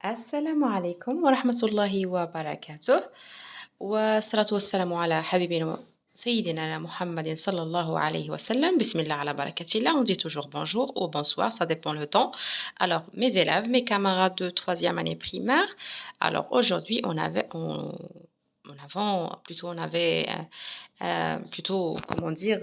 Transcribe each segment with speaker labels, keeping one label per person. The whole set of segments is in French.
Speaker 1: السلام عليكم ورحمة الله وبركاته والصلاة والسلام على حبيبنا سيدنا محمد صلى الله عليه وسلم. بسم الله على بركة الله. On dit toujours bonjour ou bonsoir, ça dépend le temps. Alors, mes élèves, mes camarades de troisième année primaire. Alors, aujourd'hui, on avait, plutôt, comment dire,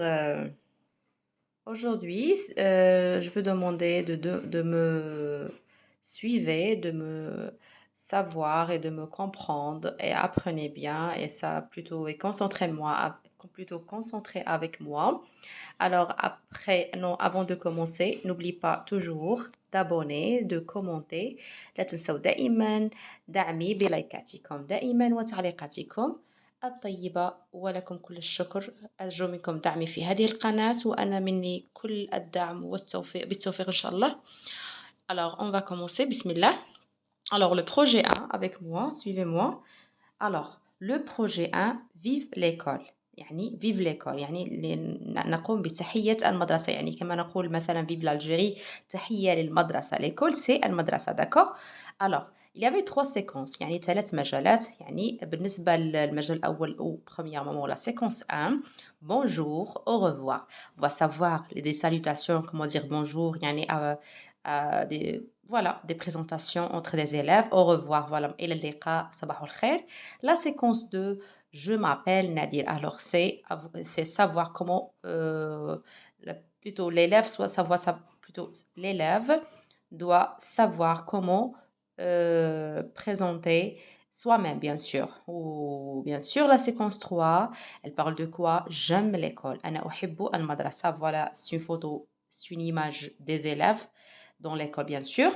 Speaker 1: aujourd'hui, je veux demander de me suivre, de me savoir et de me comprendre et apprenez bien et ça plutôt et plutôt concentré avec moi. Alors après, non, avant de commencer, n'oublie pas toujours d'abonner, de commenter. لا تنسوا دائما دعمي بلايكاتكم دائما وتعليقاتكم الطيبة ولكم كل الشكر. أرجو منكم دعمي في هذه القناة وأنا مني كل الدعم والتوفيق بالتوفيق إن شاء الله. Alors on va commencer, bismillah. Alors le projet 1 avec moi, suivez-moi. Alors le projet 1, vive l'école. يعني vive l'école يعني نقوم بتحية المدرسة يعني كما نقول مثلا vive l'Algérie تحية للمدرسة. l'école c'est المدرسة, d'accord. Alors il y avait trois séquences يعني ثلاث مجالات. يعني بالنسبة للمجال الأول أو premièrement la séquence 1 bonjour au revoir, on va savoir des salutations, comment dire bonjour يعني voilà des présentations entre des élèves, au revoir, voilà إلى اللقاء صباح الخير. La séquence 2, je m'appelle Nadir. Alors, c'est savoir comment, plutôt l'élève, plutôt l'élève doit savoir comment présenter soi-même, bien sûr. Ou bien sûr, la séquence 3, elle parle de quoi? J'aime l'école. أنا أحب المدرسة. Voilà, c'est une photo, c'est une image des élèves dans l'école, bien sûr.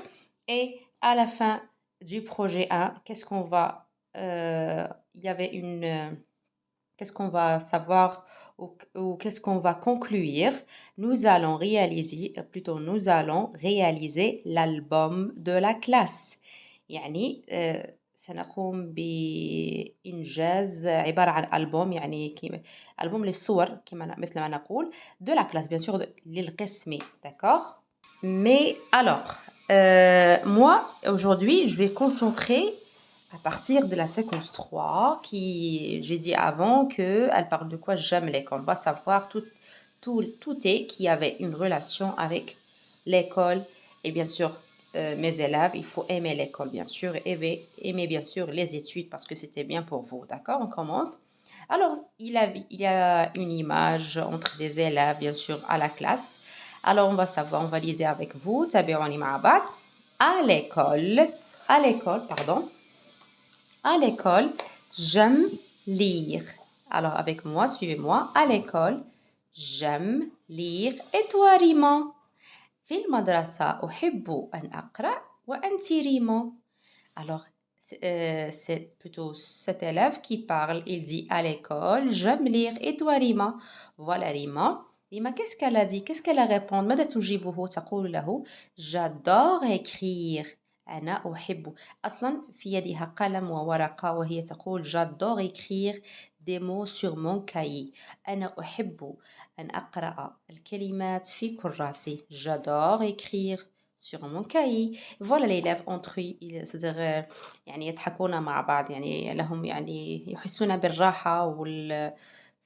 Speaker 1: Et à la fin du projet 1, qu'est-ce qu'on va il y avait qu'est-ce qu'on va savoir ou qu'est-ce qu'on va conclure? Nous allons réaliser l'album de la classe. يعني سنقوم بإنجاز عبارة عن ألبوم يعني ألبوم للصور مثل ما نقول de la classe bien sûr للقسم, d'accord. Mais alors, moi, aujourd'hui, je vais concentrer à partir de la séquence 3, qui, j'ai dit avant qu'elle parle de quoi? J'aime l'école. On va savoir tout est qui avait une relation avec l'école et bien sûr mes élèves. Il faut aimer l'école, bien sûr, aimer bien sûr les études parce que c'était bien pour vous. D'accord, on commence. Alors, il y a une image entre des élèves, bien sûr, à la classe. Alors, on va savoir, on va liser avec vous. تابعوني مع بعض. À l'école, pardon. À l'école, j'aime lire. Alors, avec moi, suivez-moi. À l'école, j'aime lire. Et toi, Rima? في المدرسة أحب أن أقرأ وأنت ريما. Alors, c'est plutôt cet élève qui parle. Il dit à l'école, j'aime lire. Et toi, Rima? Voilà, Rima. Rima, qu'est-ce qu'elle a dit? Qu'est-ce qu'elle a répondu? ماذا تجيبه؟ تقول له j'adore écrire. أنا أحب. أصلا في يدها قلم وورقة وهي تقول j'adore écrire des mots sur mon cahier. أنا أحب أن أقرأ الكلمات في كراسي. J'adore écrire sur mon cahier. Voilà l'élève entre eux, c'est-à-dire يعني يضحكون مع بعض يعني لهم يعني يحسون بالراحة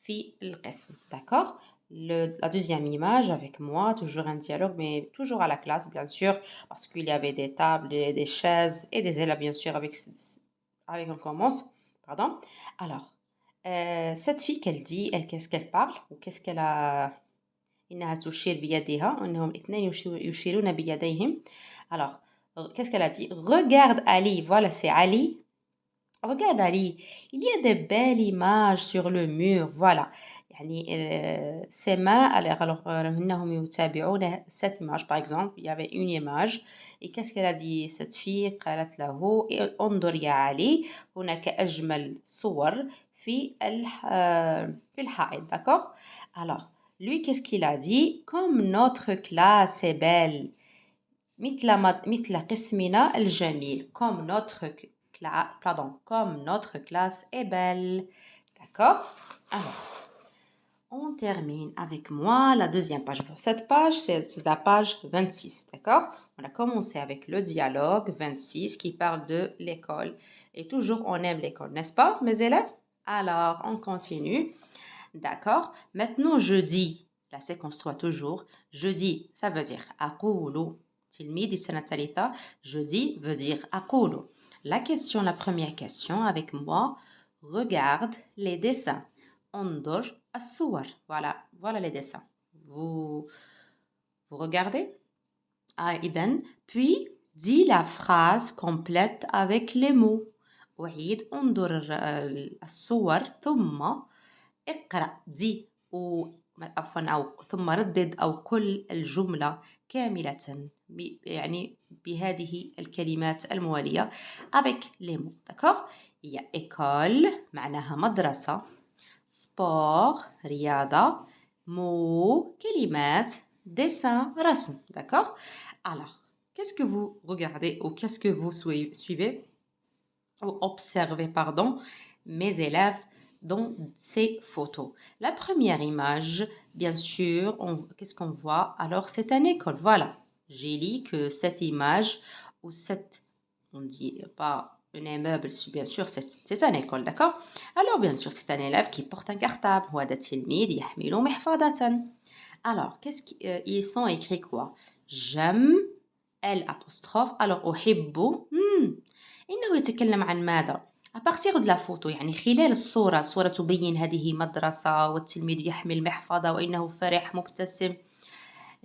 Speaker 1: في القسم. D'accord. La deuxième image avec moi, toujours un dialogue, mais toujours à la classe, bien sûr, parce qu'il y avait des tables, des chaises et des élèves, bien sûr, avec on commence. Pardon. Alors, cette fille qu'elle dit, qu'est-ce qu'elle parle ou qu'est-ce qu'elle a إنها تشير بيدها إنهم اثنين يشيرون بيديهم. Alors, qu'est-ce qu'elle a dit? Regarde Ali, voilà c'est Ali. Regarde Ali, il y a de belles images sur le mur, voilà. يعني ces mains, alors إنهم يتابعون cette image par exemple, il y avait une image et qu'est-ce qu'elle a dit cette fille؟ قالت له انظر يا علي هناك أجمل صور في الحائط, d'accord. Alors, lui, qu'est-ce qu'il a dit? Comme notre classe est belle. مثل قسمنا الجميل. Comme notre classe est belle. D'accord? Alors, On termine avec moi la deuxième page. Cette page, c'est la page 26, d'accord? On a commencé avec le dialogue 26 qui parle de l'école. Et toujours, on aime l'école, n'est-ce pas, mes élèves? Alors, on continue. D'accord? Maintenant, je dis, la séquence 3 toujours, je dis, ça veut dire أقول تلميذ السنة الثالثة. Je dis veut dire أقول. La question, la première question avec moi, regarde les dessins. انظر الصور. Voilà les dessins. Vous regardez? إذن, puis dis la phrase complète avec les mots. أعيد انظر الصور ثم اقرأ دي أو ثم ردد أو قل الجملة كاملة يعني بهذه الكلمات الموالية avec les mots. D'accord? Il y a école معناها مدرسة, sport رياضة, mots كلمات, dessin رسم. D'accord? Alors, qu'est-ce que vous regardez ou qu'est-ce que vous suivez ou observez, pardon, mes élèves dans ces photos? La première image, bien sûr, qu'est-ce qu'on voit? Alors, c'est une école. Voilà. J'ai dit que cette image ou cette, on dit pas un immeuble, bien sûr, c'est une école, d'accord? Alors, bien sûr, c'est un élève qui porte un cartable. وهذا تلميذ يحمل محفظة. Alors, qu'est-ce qu'ils sont écrits quoi? J'aime, L'. Alors, أحب. إنه يتكلم عن ماذا؟ à partir de la photo يعني خلال الصورة. صورة تبين هذه مدرسة والتلميذ يحمل محفظة وإنه فرح مبتسم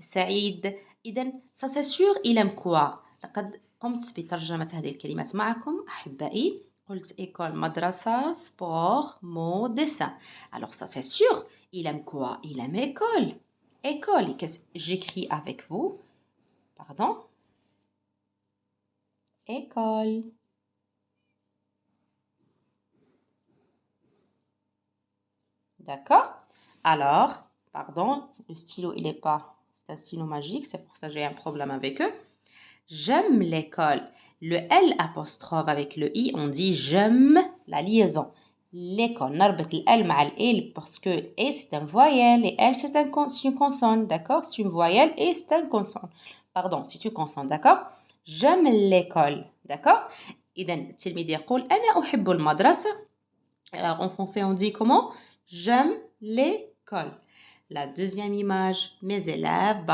Speaker 1: سعيد. إذن ça c'est sûr il aime quoi؟ لقد قمت بترجمة هذه الكلمات معكم أحبائي. قلت école مدرسة sport mot dessin. Alors ça c'est sûr il aime quoi? Il aime école. École. J'écris avec vous. Pardon. École. D'accord? Alors, pardon, le stylo, il n'est pas... C'est un stylo magique, c'est pour ça que j'ai un problème avec eux. J'aime l'école. Le L' avec le I, on dit j'aime la liaison. L'école. نربط le L مع le L parce que E c'est un voyelle et L c'est une consonne, d'accord? C'est une voyelle et c'est une consonne. Pardon, c'est une consonne, d'accord? J'aime l'école, d'accord? إذن التلميذ يقول أنا أحب المدرسة. Alors en français on dit comment? J'aime l'école. La deuxième image, mes élèves,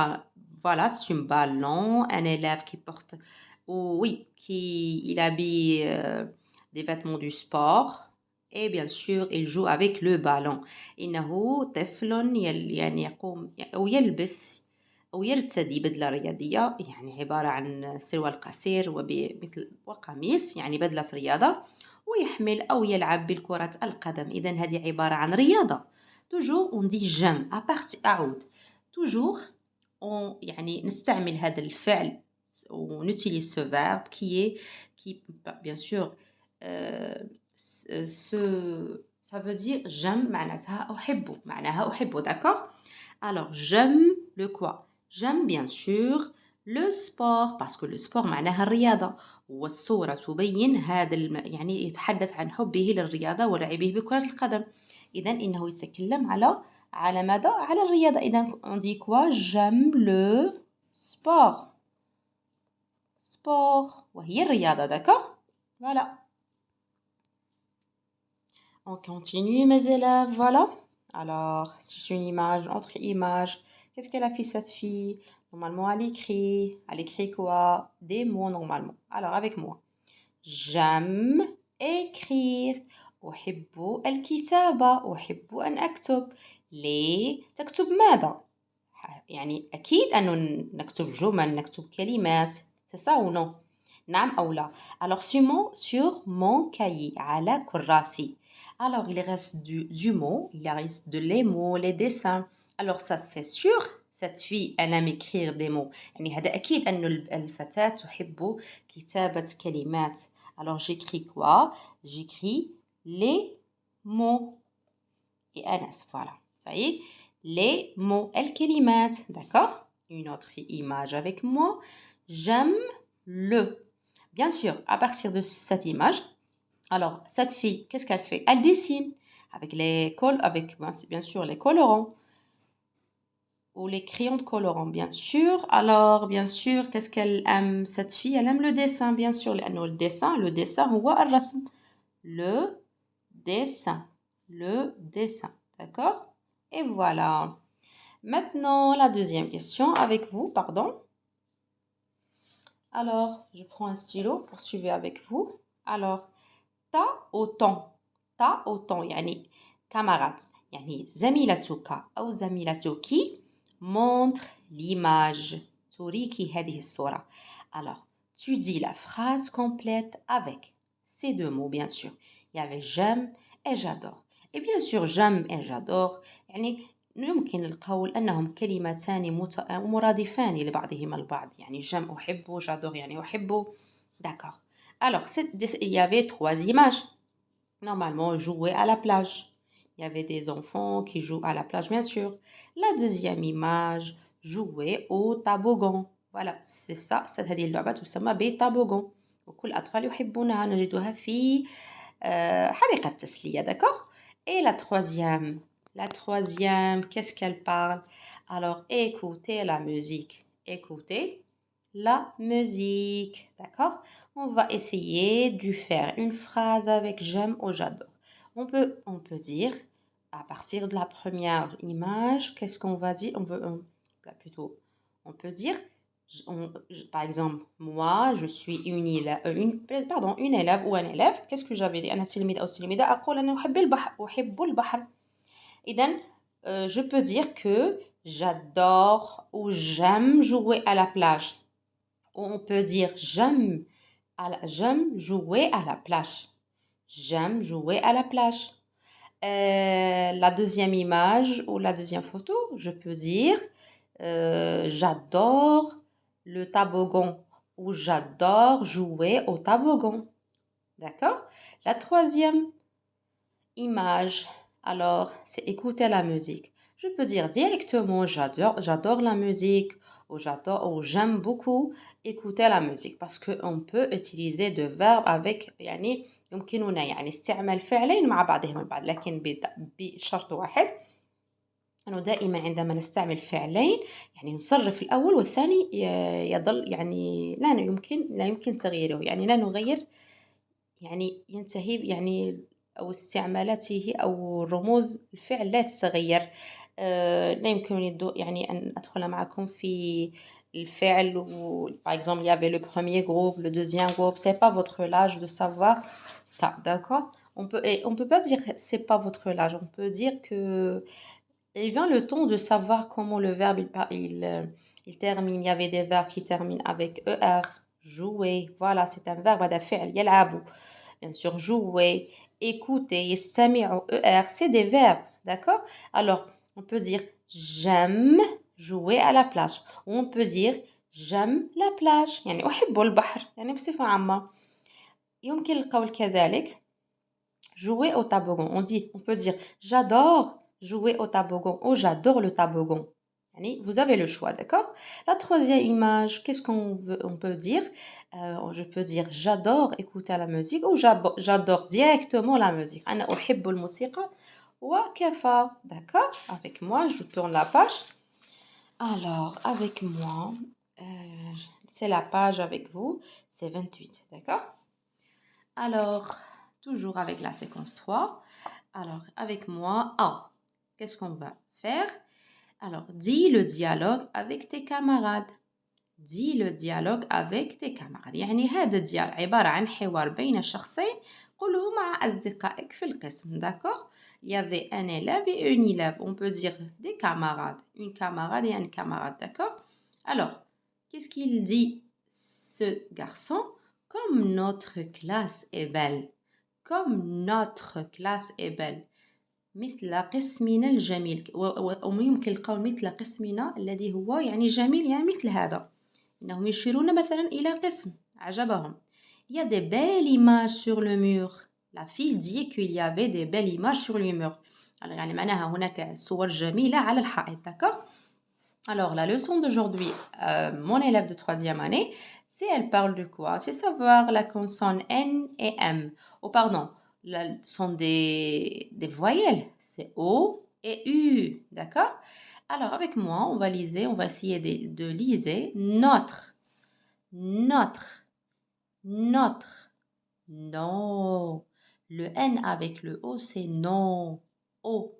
Speaker 1: voilà, c'est un ballon, un élève qui porte, oui, il habille des vêtements du sport et bien sûr, il joue avec le ballon. إنه طفل يعني يقوم أو يلبس أو يرتدي بدلة رياضية يعني عبارة عن سروال قصير وقميص يعني بدلة رياضة ويحمل أو يلعب بالكرة القدم. إذن هذه عبارة عن رياضة. Toujours on dit j'aime. أعود. Toujours on يعني نستعمل هذا الفعل on utilise ce verbe qui bien sûr ça veut dire j'aime معناتها أحب. D'accord? Alors j'aime le quoi? J'aime bien sûr le sport parce que le sport معناها الرياضة والصورة تبين هذا يعني يتحدث عن حبه للرياضة ولعبه بكرة القدم. إذن إنه يتكلم على ماذا؟ على الرياضة. إذن on dit quoi? J'aime le sport. وهي الرياضة. D'accord? Voilà. On continue mes élèves. Voilà. Alors, c'est une image, autre image. Qu'est-ce qu'elle a fait cette fille? Normalement, elle écrit quoi? Des mots normalement. Alors, avec moi. J'aime écrire. أحب الكتابة. أحب أن أكتب. ليه؟ تكتب ماذا؟ يعني أكيد أنه نكتب جمل، نكتب كلمات. C'est ça ou non? نعم أو لا. Alors, sur mon cahier. على كراسي. Alors, il reste du mot, il reste les mots, les dessins. Alors, ça, c'est sûr, cette fille, elle aime écrire des mots. يعني هذا أكيد أن الفتاة تحب كتابة كلمات. Alors, j'écris quoi? J'écris les mots. Et Anas, voilà. Ça y est, les mots, الكلمات. D'accord? Une autre image avec moi. J'aime le. Bien sûr, à partir de cette image, alors, cette fille, qu'est-ce qu'elle fait? Elle dessine. avec avec bien sûr les colorants ou les crayons de colorant, bien sûr. Alors, bien sûr, qu'est-ce qu'elle aime, cette fille? Elle aime le dessin, bien sûr. Le dessin, هو الرسم. Le dessin. Le dessin. D'accord? Et voilà. Maintenant, la deuxième question avec vous, pardon. Alors, je prends un stylo, poursuivez avec vous. Alors, ta autant. Ta autant, يعني camarade. يعني زميلتك أو زميلتك montre l'image. توريكي هذه الصورة. Alors, tu dis la phrase complète avec ces deux mots, bien sûr. Il y avait j'aime et j'adore. Et bien sûr, j'aime et j'adore. يعني يمكن القول أنهم كلمتان مرادفان لبعضهما البعض. يعني j'aime أحب, j'adore يعني أحب. D'accord. Alors, il y avait trois images. Normalement, jouer à la plage. Il y avait des enfants qui jouent à la plage, bien sûr. La deuxième image, jouer au toboggan. Voilà, c'est ça. هذه اللعبة تسمى بالتoboggan. وكل الأطفال يحبونها نجدها في حديقة التسلية, d'accord? Et la troisième, qu'est-ce qu'elle parle? Alors, écoutez la musique. Écoutez la musique, d'accord? On va essayer de faire une phrase avec j'aime ou j'adore. On peut dire, à partir de la première image, qu'est-ce qu'on va dire? On peut dire, par exemple, moi, je suis une élève ou un élève. Qu'est-ce que j'avais dit? أنا تلميذ أو تلميذة أقول أنا أحب البحر. إذن, je peux dire que j'adore ou j'aime jouer à la plage. Ou on peut dire j'aime jouer à la plage. J'aime jouer à la plage. La deuxième image ou la deuxième photo, je peux dire j'adore le toboggan ou j'adore jouer au toboggan. D'accord? La troisième image, alors, c'est écouter la musique. Je peux dire directement j'adore la musique ou j'aime beaucoup écouter la musique parce qu'on peut utiliser de verbes avec يعني يمكننا يعني استعمال فعلين مع بعضهم البعض لكن بشرط واحد أنه دائما عندما نستعمل فعلين يعني نصرف الأول والثاني يظل يعني لا يمكن تغييره يعني لا نغير يعني ينتهي يعني أو استعمالاته أو رموز الفعل لا تتغير. لا يمكنني يعني أن أدخل معكم في الفعل par exemple il y avait le premier groupe, le deuxième groupe, c'est pas votre âge de savoir ça, d'accord? On peut pas dire c'est pas votre âge, on peut dire que il vient le temps de savoir comment le verbe il termine. Il y avait des verbes qui terminent avec er, jouer, voilà, c'est un verbe هذا فعل يلعب. Bien sûr, jouer, écouter, يستمع, c'est des verbes, d'accord? Alors, on peut dire j'aime jouer à la plage. Ou on peut dire j'aime la plage. يعني أحب البحر. يعني بصفة عامة. يمكن القول كذلك jouer au toboggan. On peut dire j'adore jouer au toboggan ou j'adore le toboggan. Yani, vous avez le choix, d'accord? La troisième image, qu'est-ce on peut dire? Je peux dire j'adore écouter la musique ou j'adore directement la musique. أنا أحب الموسيقى وكفى, d'accord? Avec moi, je tourne la page. Alors, avec moi, c'est la page avec vous, c'est 28, d'accord? Alors, toujours avec la séquence 3. Alors, avec moi, qu'est-ce qu'on va faire? Alors, dis le dialogue avec tes camarades. Dis le dialogue avec tes camarades. يعني هذا الديال عبارة عن حوار بين شخصين قله مع أصدقائك في القسم. D'accord? Il y avait un élève et une élève. On peut dire des camarades. Une camarade et un camarade. D'accord? Alors, qu'est-ce qu'il dit ce garçon? Comme notre classe est belle. Comme notre classe est belle. مثل قسمنا الجميل ويمكن القول مثل قسمنا الذي هو يعني جميل يعني مثل هذا إنهم يشيرون مثلا إلى قسم عجبهم. Il y a des belles images sur le mur. La fille dit qu'il y avait des belles images sur le mur. Alors يعني معناها هناك صور جميلة على الحائط, d'accord? Alors la leçon d'aujourd'hui, mon élève de 3e année, elle parle de quoi? C'est savoir la consonne N et M. Oh pardon, sont des voyelles. C'est O et U. D'accord? Alors, avec moi, on va essayer de liser notre, notre, notre, non. Le N avec le O, c'est non. O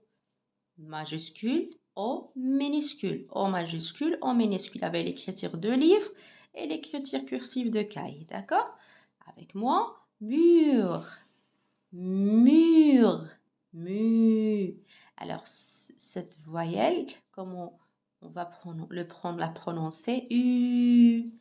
Speaker 1: majuscule, O minuscule. O majuscule, O minuscule. Avec l'écriture de livre et l'écriture cursive de cahier. D'accord? Avec moi, mur, mur, mur. Alors, cette voyelle, comment on va la prononcer? U,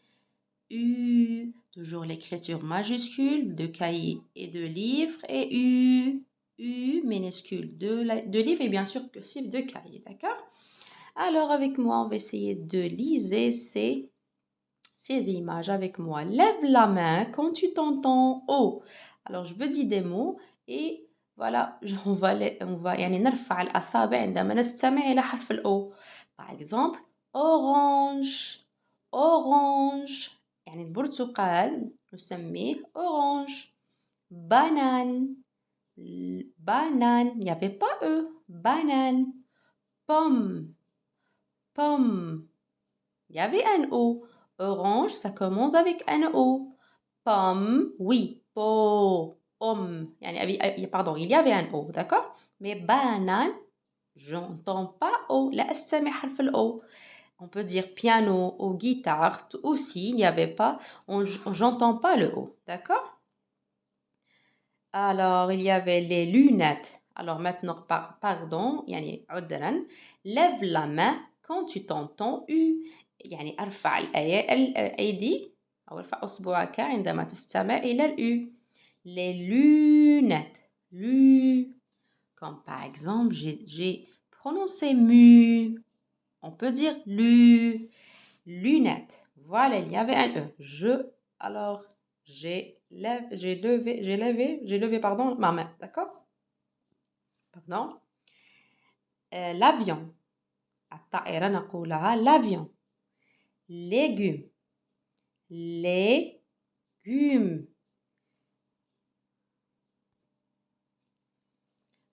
Speaker 1: U. Toujours l'écriture majuscule de cahier et de livre. Et U, U minuscule de livre et bien sûr cursive de cahier. D'accord? Alors, avec moi, on va essayer de liser ces images avec moi. Lève la main quand tu t'entends O. Alors, je veux dire des mots et voilà, on va يعني نرفع الأصابع عندما نستمع إلى حرف ال O. Par exemple, orange, orange. يعني البرتقال نسميه orange. Banane, banane. Il n'y avait pas E. Banane. Pomme, pomme. Il y avait un O. Orange, ça commence avec un O. Pomme, oui. Pardon, il y avait un O, d'accord? Mais banane, j'entends pas O. لا أستمع حرف ال O. On peut dire piano ou guitare aussi, il n'y avait pas, j'entends pas le O, d'accord? Alors, il y avait les lunettes. Alors maintenant, pardon, يعني عذرا, lève la main quand tu t'entends U. يعني ارفع الأيدي أو ارفع أصبعك عندما تستمع إلى الU. Les lunettes. Lu. Comme par exemple, j'ai prononcé mu. On peut dire lu. Lunettes. Voilà, il y avait un E. Alors, j'ai levé, pardon, ma main. D'accord? Pardon. L'avion. الطائرة نقولها l'avion. Légumes. Légumes.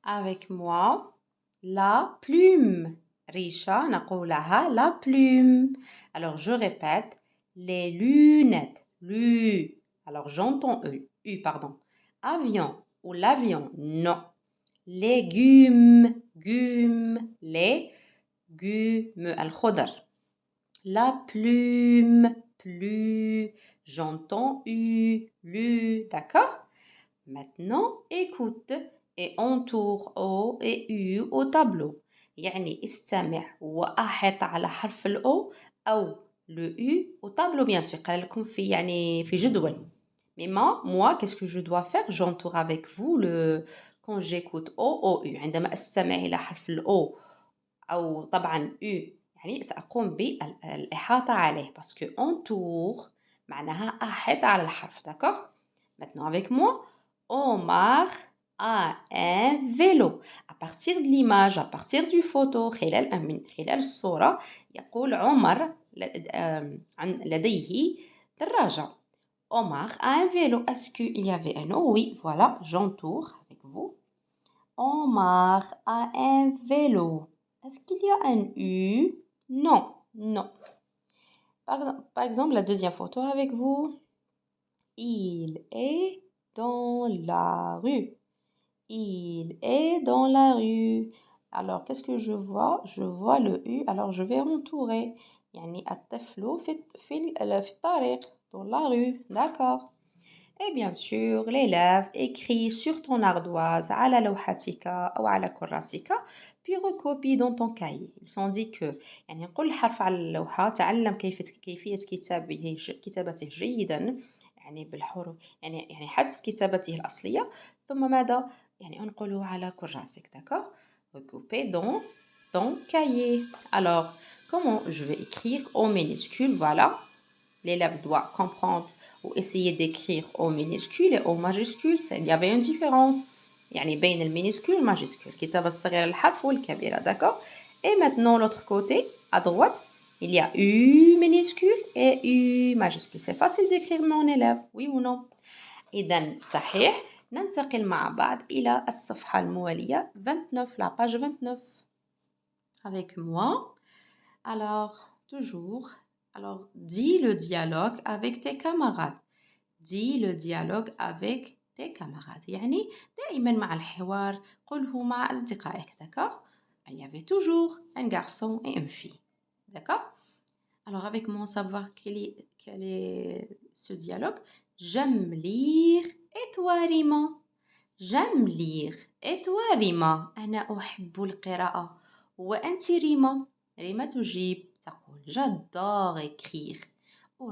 Speaker 1: Avec moi, la plume. ريشة نقولها la plume. Alors, je répète, les lunettes. Alors, j'entends U, pardon. Avion ou l'avion, non. Légumes, légumes, الخضر. La plume, j'entends lu, d'accord? Maintenant, écoute et entoure O et U au tableau. يعني استمع وأحط على حرف ال O أو le U au tableau bien sûr. قال لكم في جدول. Mais moi, qu'est-ce que je dois faire? J'entoure avec vous quand j'écoute O, O, U. عندما أستمع إلى حرف ال O أو طبعا U يعني سأقوم بالإحاطة عليه parce que entoure معناها أحط على الحرف. D'accord? Maintenant avec moi, Omar a un vélo. À partir de l'image, à partir du photo, خلال الصورة يقول عمر لديه دراجة. Omar a un vélo. Est-ce qu'il y avait un O? Oui, voilà, j'entoure avec vous. Omar a un vélo. Est-ce qu'il y a un U? Non, non. Par exemple, la deuxième photo avec vous. Il est dans la rue. Il est dans la rue. Alors, qu'est-ce que je vois? Je vois le U. Alors, je vais entourer. يعني الطفل في الطريق. Dans la rue. D'accord. Et bien sûr, l'élève écrit sur ton ardoise على لوحتك أو على كراسك puis recopie dans ton cahier. Ils sont dit que يعني كل حرف على اللوحة تعلم كيفية كتابته جيدا يعني بالحروف يعني حسب كتابته الأصلية ثم ماذا يعني انقله على كراسك. D'accord? Recopie dans ton cahier. Alors, comment je vais écrire au minuscule? Voilà. L'élève doit comprendre ou essayer d'écrire au minuscule et au majuscule. Il y avait une différence. يعني بين المينيسكول والماجيسكول كتابة الصغيرة الحرف والكبيرة. D'accord? Et maintenant l'autre côté à droite il y a U minuscule et U majuscule. C'est facile d'écrire mon élève, oui ou non? إذن صحيح ننتقل مع بعض إلى الصفحة الموالية 29 la page 29 avec moi. Alors toujours alors dis le dialogue avec tes camarades. dis le dialogue avec tes camarades يعني دائما مع الحوار قله مع أصدقائك d'accord. Il y avait toujours un garçon et une fille d'accord. Alors avec moi savoir quel est ce dialogue. J'aime lire et toi ريما. j'aime lire et toi ريما. أنا أحب القراءة وأنت ريما. ريما تجيب تقول j'adore écrire.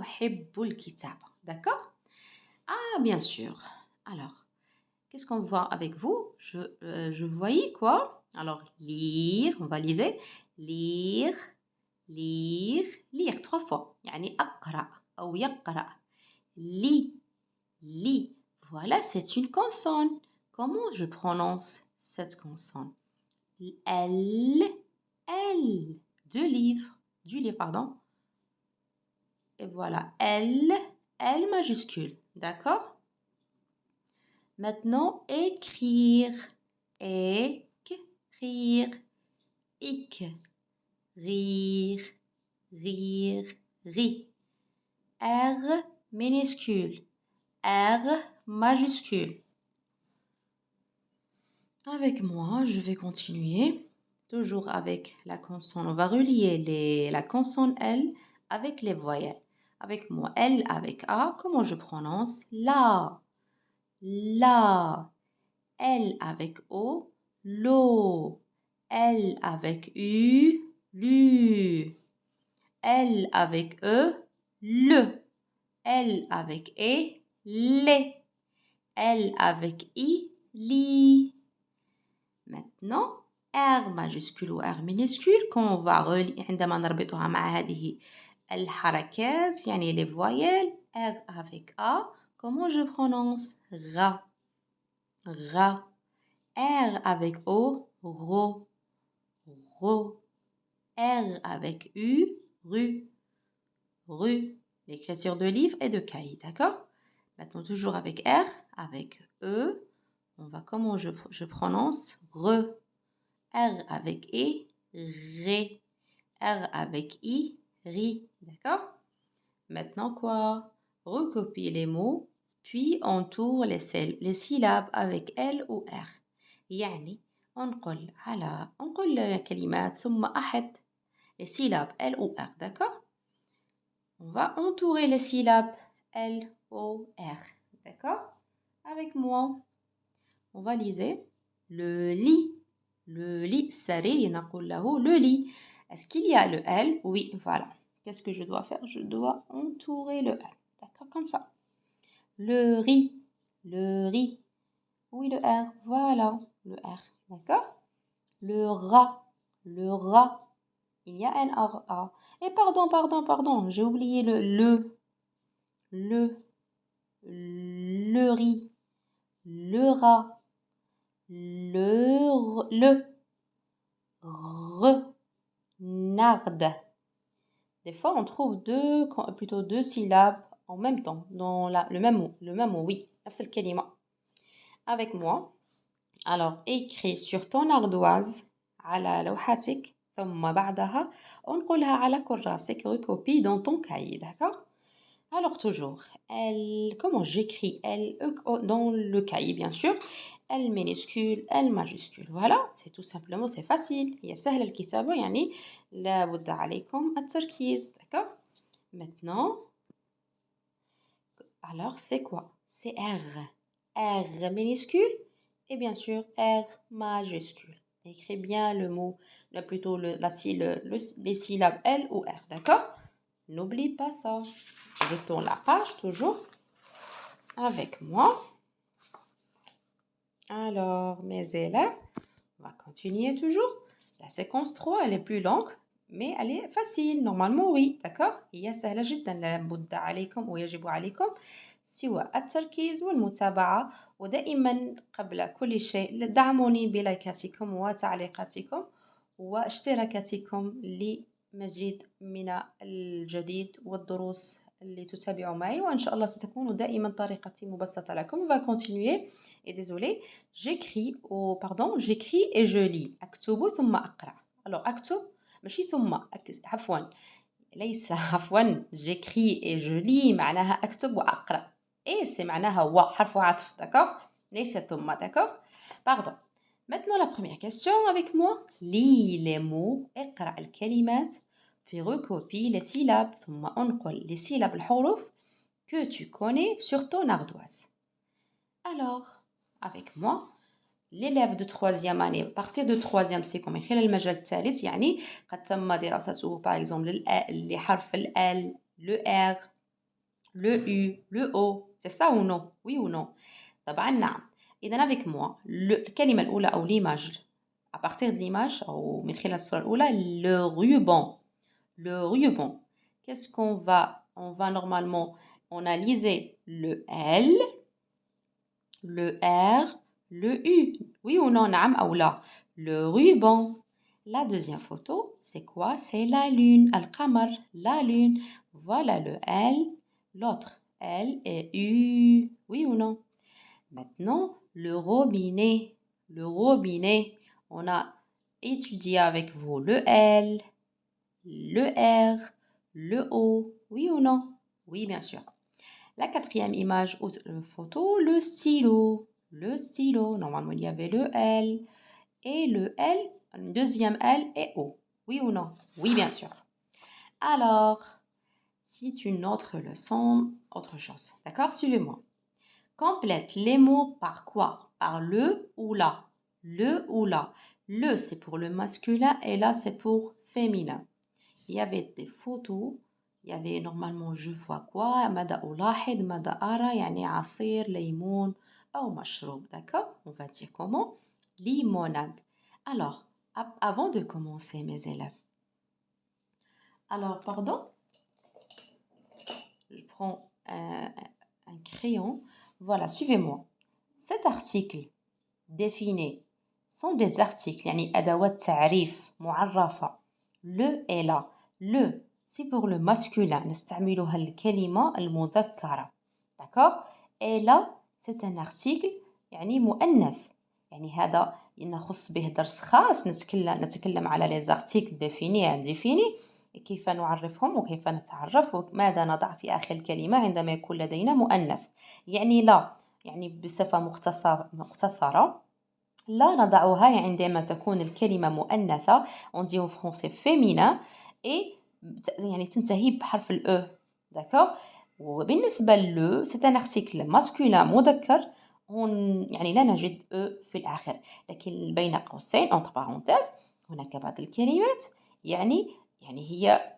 Speaker 1: أحب الكتابة d'accord. Ah, bien sûr. Alors, qu'est-ce qu'on voit avec vous? Je voyais quoi? Alors, lire, on va liser. Lire, lire, lire 3 fois. يعني أقرأ أو يقرأ. Li, li. Voilà, c'est une consonne. Comment je prononce cette consonne? L, L. Du livre, pardon. Et voilà, L, L majuscule. D'accord? Maintenant, écrire. Écrire. Ic. Rire. Rire. Ri. R minuscule. R majuscule. Avec moi, je vais continuer. Toujours avec la consonne. On va relier la consonne L avec les voyelles. Avec moi, L avec A. Comment je prononce? La. La. L avec O, l'eau. L avec U, lu. L avec E, le. L avec E, les. L avec I, li. Maintenant, R majuscule و R minuscule qu'on va relier عندما نربطها مع هذه الحركات يعني les voyelles. R avec A, comment je prononce? Ra. Ra. R avec O, ro, ro. R avec U, ru, ru. L'écriture de livre et de cahier, d'accord? Maintenant, toujours avec R, avec E, on va comment je prononce? Re. R avec E, ré. R avec I, ri, d'accord? Maintenant quoi? Recopie les mots, puis entoure les syllabes avec L ou R. يعني نقول كلمات ثم أحد les syllabes L ou R, d'accord? On va entourer les syllabes L ou R, d'accord? Avec moi, on va liser le lit. Le lit, سرير نقول له le lit. Est-ce qu'il y a le L? Oui, voilà. Qu'est-ce que je dois faire? Je dois entourer le L, d'accord? Comme ça. Le riz, le riz. Oui, le R, voilà, le R, d'accord? Le rat, le rat. Il y a un A. Et pardon, j'ai oublié le riz, le rat, renarde. Des fois, on trouve plutôt deux syllabes en même temps dans le même mot, oui. نفس الكلمة. Avec moi. Alors, écris sur ton ardoise على لوحتك ثم بعدها انقلها على كراسك. Recopie dans ton cahier, d'accord? Alors toujours, comment j'écris L dans le cahier bien sûr. L minuscule, L majuscule. Voilà, c'est tout simplement, c'est facile. هي سهلة الكتابة يعني لا بد عليكم التركيز, d'accord? Maintenant, alors c'est quoi? C'est R. R minuscule et bien sûr R majuscule. Écris bien le mot, plutôt les syllabes L ou R, d'accord? N'oublie pas ça. Je tourne la page toujours avec moi. Alors, mes élèves, on va continuer toujours. La séquence 3, elle est plus longue, mais elle est facile. Normalement, oui, d'accord? هي سهلة جدا. لا بد عليكم ويجب عليكم سوى التركيز والمتابعة. ودائما قبل كل شيء دعموني بلايكاتكم وتعليقاتكم واشتراكاتكم لمزيد من الجديد والدروس اللي تتابعوا معي وإن شاء الله ستكون دائما طريقتي مبسطة لكم. On va continuer et désolé j'écris ou pardon j'écris et je lis أكتب ثم أقرأ. alors أكتب ماشي ثم عفوا ليس عفوا j'écris et je lis معناها أكتب وأقرأ et c'est معناها و حرف عطف d'accord ليس ثم d'accord pardon. Maintenant la première question avec moi lis les mots اقرأ الكلمات puis recopie les syllabes ثم انقل les syllabes الحروف que tu connais sur ton ardoise. Alors avec moi l'élève de troisième année à partir de troisième cycle من خلال المجال الثالث يعني قد تم دراسته par exemple لحرف ال L, le R, le U, le O, c'est ça ou non? Oui ou non? طبعا نعم. إذا avec moi الكلمة الأولى أو l'image à partir de l'image أو من خلال الصورة الأولى le ruban. Le ruban. Qu'est-ce qu'on va? On va normalement analyser le L, le R, le U. Oui ou non, naam ou la. Le ruban. La deuxième photo, c'est quoi? C'est la lune. Al-Qamar, la lune. Voilà le L, l'autre L et U. Oui ou non? Maintenant, le robinet. Le robinet. On a étudié avec vous le L, le R, le O. Oui ou non? Oui, bien sûr. La quatrième image ou photo, le stylo. Le stylo, normalement il y avait le L et le L, un deuxième L et O. Oui ou non? Oui, bien sûr. Alors, c'est une autre leçon, autre chose. D'accord? Suivez-moi. Complète les mots par quoi? Par le ou la. Le ou la. Le, c'est pour le masculin et là, c'est pour féminin. Il y avait des photos. Il y avait normalement je vois quoi ماذا ألاحظ ماذا أرى يعني عصير ليمون أو مشروب d'accord on va dire comment limonade. Alors avant de commencer mes élèves alors pardon je prends un crayon voilà suivez-moi cet article défini sont des articles يعني أدوات تعريف معرفة le et la le c'est pour le masculin نستعملها الكلمة المذكرة d'accord et là c'est un article يعني مؤنث يعني هذا نخص به درس خاص نتكلم على les articles définis et indéfinis كيف نعرفهم وكيف نتعرف وماذا نضع في آخر الكلمة عندما يكون لدينا مؤنث يعني لا يعني بصفة مختصرة لا نضعها عندما تكون الكلمة مؤنثة on dit en français féminin et يعني تنتهي بحرف ال E d'accord وبالنسبة ل c'est un article masculin مذكر يعني لا نجد E في الآخر لكن بين قوسين entre parenthèses هناك بعض الكلمات يعني هي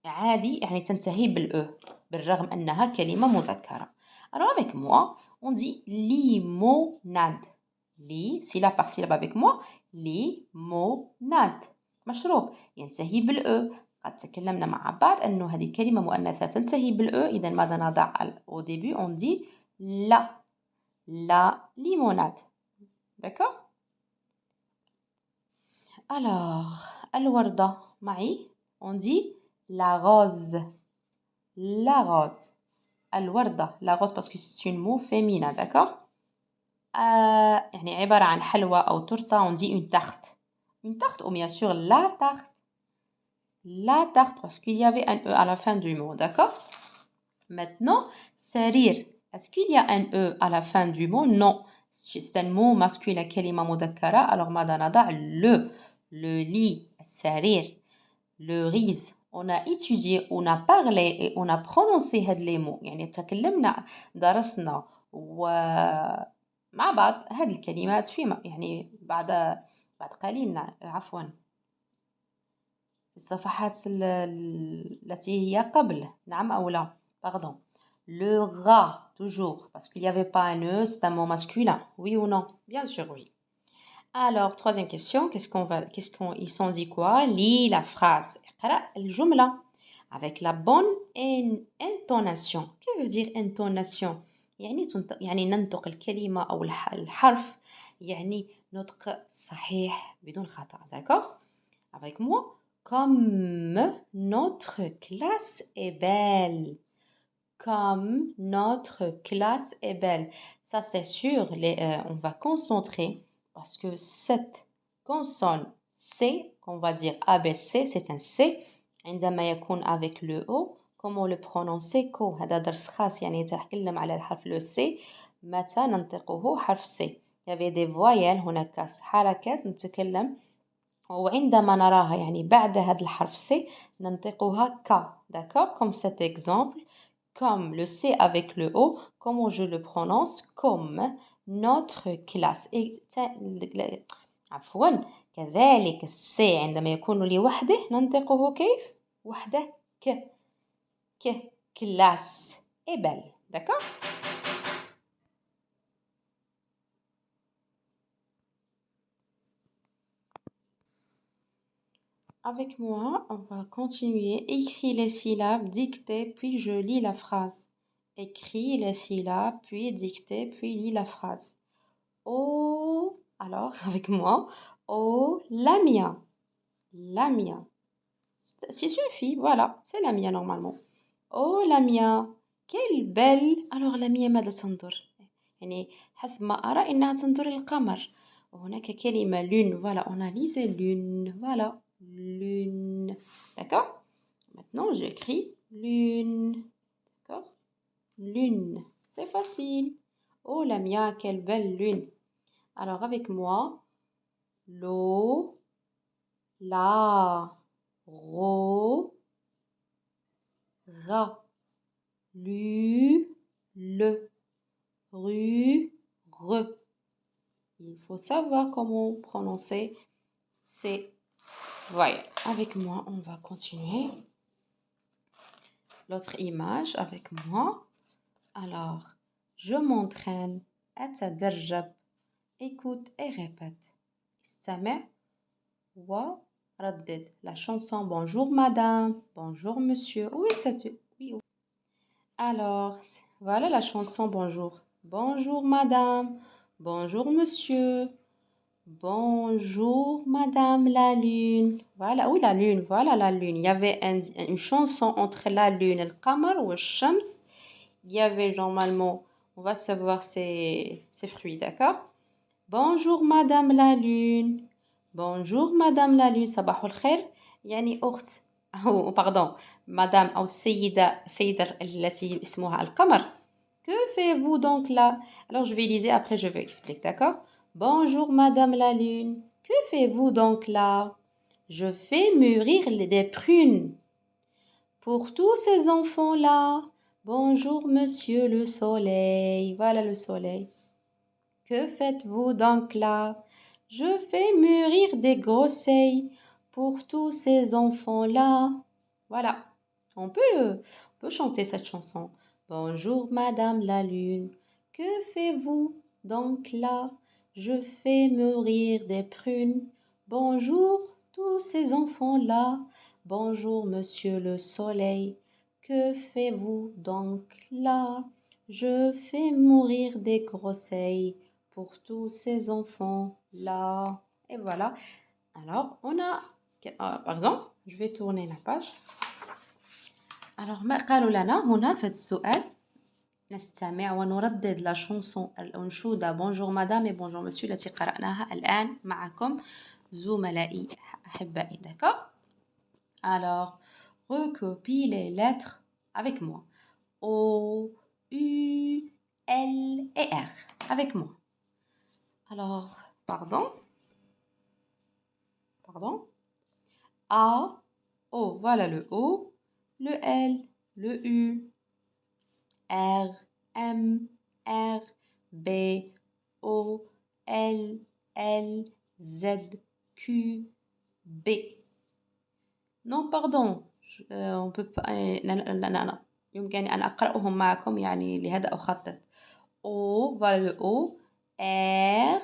Speaker 1: عادي يعني تنتهي بال E بالرغم أنها كلمة مذكرة. Alors avec moi on dit limonade. لي syllabe par syllabe avec moi limonade مشروب ينتهي بالأو قد تكلمنا مع بعض أنه هذه كلمة مؤنثة تنتهي بالأو إذا ماذا نضع au début on dit la limonade d'accord alors الوردة معي on dit la rose الوردة la rose parce que c'est une mot féminin d'accord يعني عبارة عن حلوى أو تورتة on dit une tarte ou bien sûr la tarte parce qu'il y avait un E à la fin du mot d'accord maintenant سرير est-ce qu'il y a un E à la fin du mot non c'est un mot masculin كلمة مذكرة alors ماذا نضع le lit السرير le riz on a étudié on a parlé et on a prononcé هاد les mots يعني تكلمنا درسنا مع بعض هذه الكلمات فيما يعني بعد قليل عفوا الصفحات التي هي قبل نعم أو لا pardon le rat toujours parce qu'il n'y avait pas un E c'est un mot masculin oui ou non bien sûr oui alors troisième question ils sont dit quoi lis la phrase اقرأ الجملة avec la bonne intonation que veut dire intonation يعني ننطق الكلمة أو الحرف يعني نطق صحيح بدون خطأ d'accord avec moi comme notre classe est belle comme notre classe est belle. Ça, c'est sûr, on va concentrer parce que cette consonne C, qu'on va dire ABC, c'est un C. عندما يكون avec le O, comment le prononcer كو. هذا درس خاص يعني يتكلم على الحرف le C. متى ننطقه حرف C. Il y avait des voyelles هناك حركات نتكلم وعندما نراها يعني بعد هذا الحرف C ننطقها ك. D'accord? Comme cet exemple. Comme le C avec le O, comment je le prononce? Comme notre classe. عفوا كذلك السي عندما يكون لوحده ننطقه كيف؟ وحده ك classe et belle. D'accord? Avec moi, on va continuer. Écris les syllabes, dictez, puis je lis la phrase. Écris les syllabes, puis dictez, puis lis la phrase. Oh, alors, avec moi. Oh, Lamia. Lamia. C'est une fille, voilà. C'est Lamia normalement. Oh, Lamia. Quelle belle. Alors, Lamia ماذا تنظر؟ يعني حسب ما أرى إنها تنظر للقمر. وهناك كلمة lune. Voilà, on a lisé lune. Voilà. Lune. D'accord? Maintenant, j'écris lune. D'accord? Lune. C'est facile. Oh, Lamia, quelle belle lune. Alors, avec moi, lo, la, ro, ra, lu, le, ru, re. Il faut savoir comment prononcer ces voyelles. Avec moi, on va continuer. L'autre image avec moi. Alors, je m'entraîne. أتدرب. Écoute et répète. استمع وردد. La chanson Bonjour madame, bonjour monsieur. Oui, c'est oui, oui. Alors, voilà la chanson Bonjour. Bonjour madame, bonjour monsieur. Bonjour madame la lune. Voilà, oui la lune, voilà la lune. Il y avait une chanson entre la lune et le qamar ou le shams. Il y avait normalement, on va savoir ces fruits, d'accord? Bonjour madame la lune. Bonjour madame la lune. صباح الخير يعني أخت أو باردون مدام أو السيدة التي اسمها القمر. Que faites-vous donc là? Alors je vais liser après je vais expliquer, d'accord? Bonjour madame la lune. Que faites-vous donc là? Je fais mûrir des prunes. Pour tous ces enfants-là. Bonjour monsieur le soleil. Voilà le soleil. Que faites-vous donc là? Je fais mûrir des groseilles pour tous ces enfants-là. Voilà, on peut chanter cette chanson. Bonjour Madame la Lune, que faites-vous donc là? Je fais mûrir des prunes. Bonjour tous ces enfants-là. Bonjour Monsieur le Soleil, que faites-vous donc là? Je fais mourir des groseilles pour tous ces enfants-là. Et voilà. Alors, on a, par exemple, je vais tourner la page. Alors, ما قالوا لنا هنا في السؤال نستمع ونردد لا شونسون الأنشودة بونجور مدام بونجور مسيو التي قرأناها الآن معكم زملائي أحبائي. D'accord? Alors, recopie les lettres avec moi. O, U, L et R. Avec moi. Alors, pardon. A, O, voilà le O, le L, le U, R, M, R, B, O, L, L, Z, Q, B. Non, pardon. On peut pas. لا. يمكن أن أقرأهم معكم يعني لهذا أخطط. O, voilà le O, R,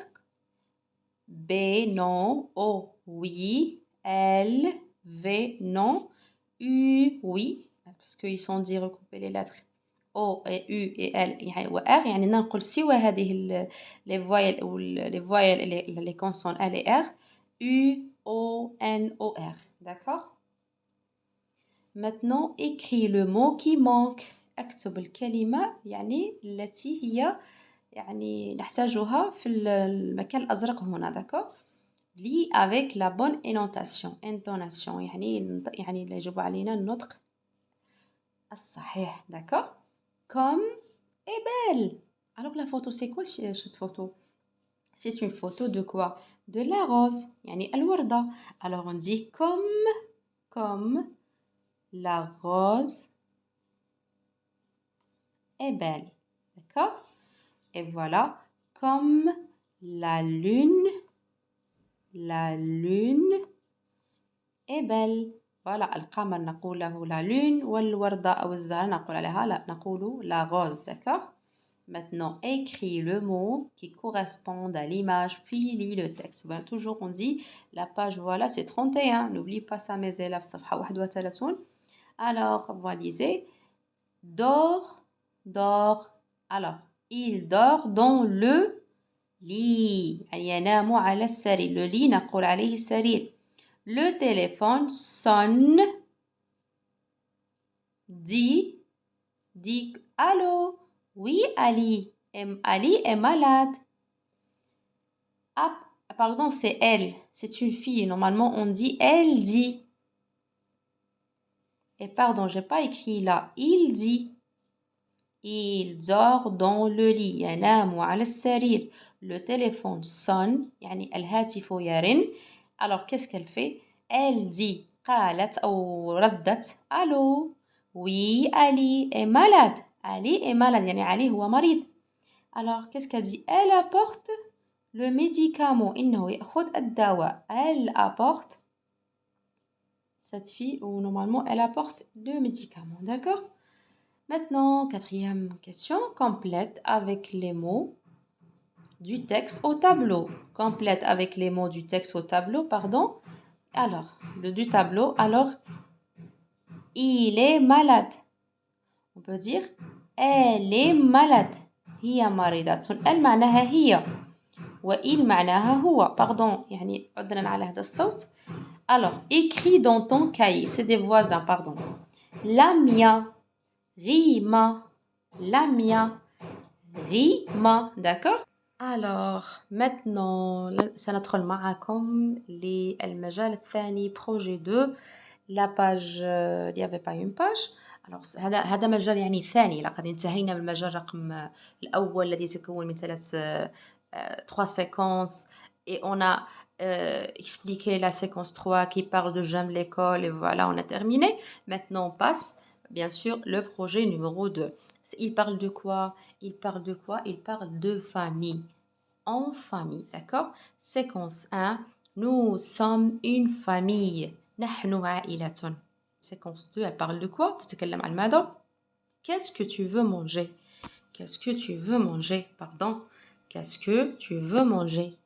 Speaker 1: B, non, O, oui, L, V, non, U, oui, parce qu'ils sont dit recouper les lettres O et U et L و R يعني ننقل سوى هذه les voyelles ou les voyelles et les consonnes L et R U, O, N, O, R. D'accord? Maintenant, écris le mot qui manque. أكتب الكلمة يعني التي هي يعني نحتاجها في المكان الأزرق هنا d'accord lis avec la bonne intonation يعني اللي يجب علينا النطق الصحيح d'accord comme est belle alors la photo c'est quoi cette photo c'est une photo de quoi de la rose يعني الوردة alors on dit comme la rose est belle d'accord et voilà comme la lune est belle voilà القمر نقول له la lune والوردة أو الزهرة نقول عليها لا نقول la rose d'accord maintenant écris le mot qui correspond à l'image puis lis le texte ben, toujours on dit la page voilà c'est 31 n'oublie pas ça mes élèves صفحة 31 alors voilà dort alors il dort dans le lit يعني ينام على السرير le lit نقول عليه السرير le téléphone sonne dit allô oui Ali est malade ah pardon c'est elle c'est une fille normalement on dit elle dit et pardon j'ai pas écrit là il dit il dort dans le lit ينام على السرير le téléphone sonne يعني الهاتف يرن alors qu'est-ce qu'elle fait elle dit قالت أو ردت allô oui Ali est malade Ali est malade يعني علي هو مريض alors qu'est-ce qu'elle dit elle apporte le médicament إنه يأخذ الدواء elle apporte cette fille ou normalement elle apporte le médicament d'accord. Maintenant, quatrième question, complète avec les mots du texte au tableau. Complète avec les mots du texte au tableau, pardon. Alors, du tableau, alors, il est malade. On peut dire, elle est malade. هي مريضة. elle معناها هي. وإل معناها هو. Pardon, يعني عذرا على هذا الصوت. Alors, écris dans ton cahier. C'est des voisins, pardon. Lamia, Rima. Lamia, Rima, d'accord. Alors maintenant سندخل معكم للمجال الثاني projet 2 la page il n'y avait pas une page alors هذا مجال يعني ثاني لقد انتهينا من المجال رقم الأول الذي يتكون من 3 séquences et on a expliqué la séquence 3 qui parle de j'aime l'école et voilà on a terminé maintenant on passe bien sûr le projet numéro 2 il parle de quoi il parle de famille en famille d'accord séquence 1 nous sommes une famille نحن عائلة séquence 2 elle parle de quoi تتكلم عن ماذا qu'est-ce que tu veux manger pardon qu'est-ce que tu veux manger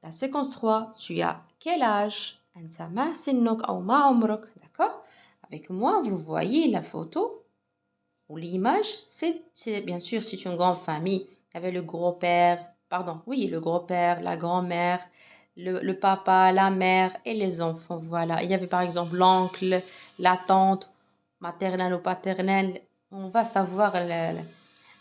Speaker 1: la séquence 3 tu as quel âge أنت ما سنك أو ما عمرك d'accord avec moi vous voyez la photo ou l'image c'est bien sûr c'est une grande famille avec le gros-père le gros-père, la grand-mère, le papa, la mère et les enfants, voilà. Il y avait par exemple l'oncle, la tante, maternelle ou paternelle. On va savoir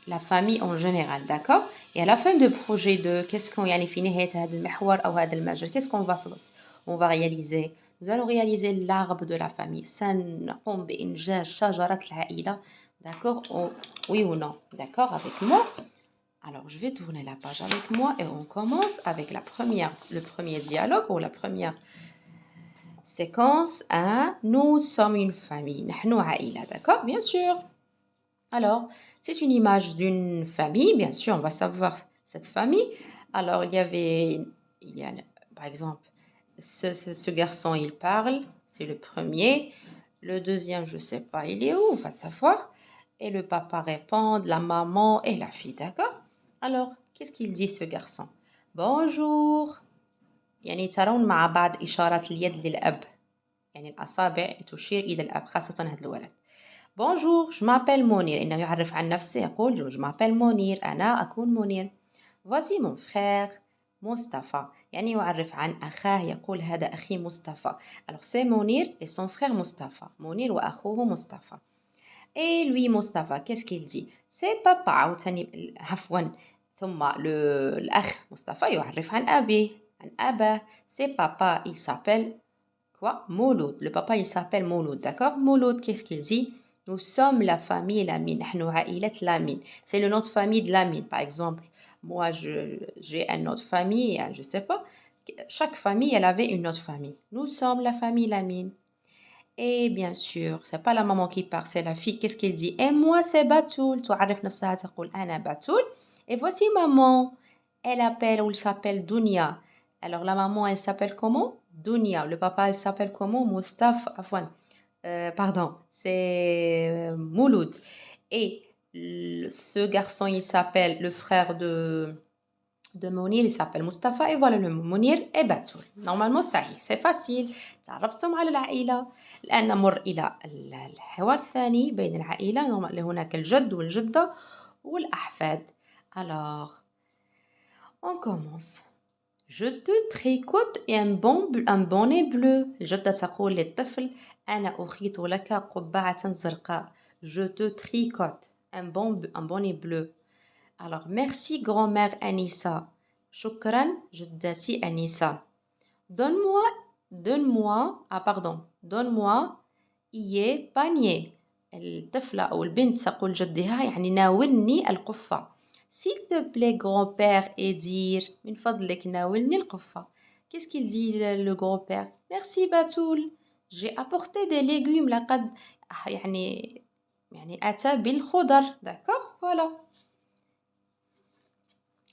Speaker 1: la famille en général, d'accord. Et à la fin du projet de qu'est-ce qu'on يعني في نهاية هذا المحور أو هذا المجال qu'est-ce qu'on va réaliser nous allons réaliser l'arbre de la famille سنقوم بإنجاز شجرة العائلة d'accord oui ou non d'accord avec moi. Alors, je vais tourner la page avec moi et on commence avec le premier dialogue ou la première séquence. Nous sommes une famille. نحن عائلة, d'accord? Bien sûr. Alors, c'est une image d'une famille. Bien sûr, on va savoir cette famille. Alors, il y a par exemple, ce garçon, il parle. C'est le premier. Le deuxième, je ne sais pas, il est où? On va savoir. Et le papa répond, la maman et la fille, d'accord? Alors, qu'est-ce qu'il dit ce garçon bonjour يعني ترون مع بعض إشارة اليد للأب يعني الأصابع تشير إلى الأب خاصة هذا الولد bonjour je m'appelle منير إنه يعرف عن نفسه يقول je m'appelle منير أنا أكون منير voici mon frère مصطفى يعني يعرف عن أخاه يقول هذا أخي مصطفى alors c'est منير et son frère مصطفى منير وأخوه مصطفى Et lui, Mustafa, qu'est-ce qu'il dit? C'est papa عاوتاني عفوا ثم الأخ مصطفى يعرف عن أبيه عن أباه. C'est papa, il s'appelle quoi? Mouloud. Le papa, il s'appelle Mouloud, d'accord? Mouloud, qu'est-ce qu'il dit? Nous sommes la famille Lamine. نحن عائلة Lamine. C'est le nom de famille de Lamine. Par exemple, moi, j'ai un autre famille, je sais pas. Chaque famille, elle avait une autre famille. Nous sommes la famille Lamine. Et bien sûr, c'est pas la maman qui part, c'est la fille. Qu'est-ce qu'il dit? Et moi, c'est Batoul. تعرف نفسها تقول أنا باتول. Et voici maman. Elle appelle ou elle s'appelle Dounia. Alors la maman, elle s'appelle comment? Dounia. Le papa, il s'appelle comment? Moustapha. Afwan. Pardon, c'est Mouloud. Et ce garçon, il s'appelle le frère de Mounir, il s'appelle Mustafa. Et voilà le mot Mounir et Batoul. Normalement, ça y est, c'est facile. تعرفتم على العائلة. الآن نمر إلى الحوار الثاني بين العائلة. هناك الجد والجدة والأحفاد. Alors, on commence. Je te tricote un bonnet bleu. الجدة تقول للطفل أنا أخيط لك قبعة زرقاء. Je te tricote un bonnet bleu. Alors, merci grand-mère Anissa. شكرا جدتي أنيسة. Donne-moi إيه panier. الطفلة أو البنت تقول جدها يعني ناولني القفة. S'il te plaît grand-père Edir, من فضلك ناولني القفة. Qu'est-ce qu'il dit le grand-père? Merci Batoul. J'ai apporté des légumes لقد يعني أتى بالخضر. D'accord? Voilà.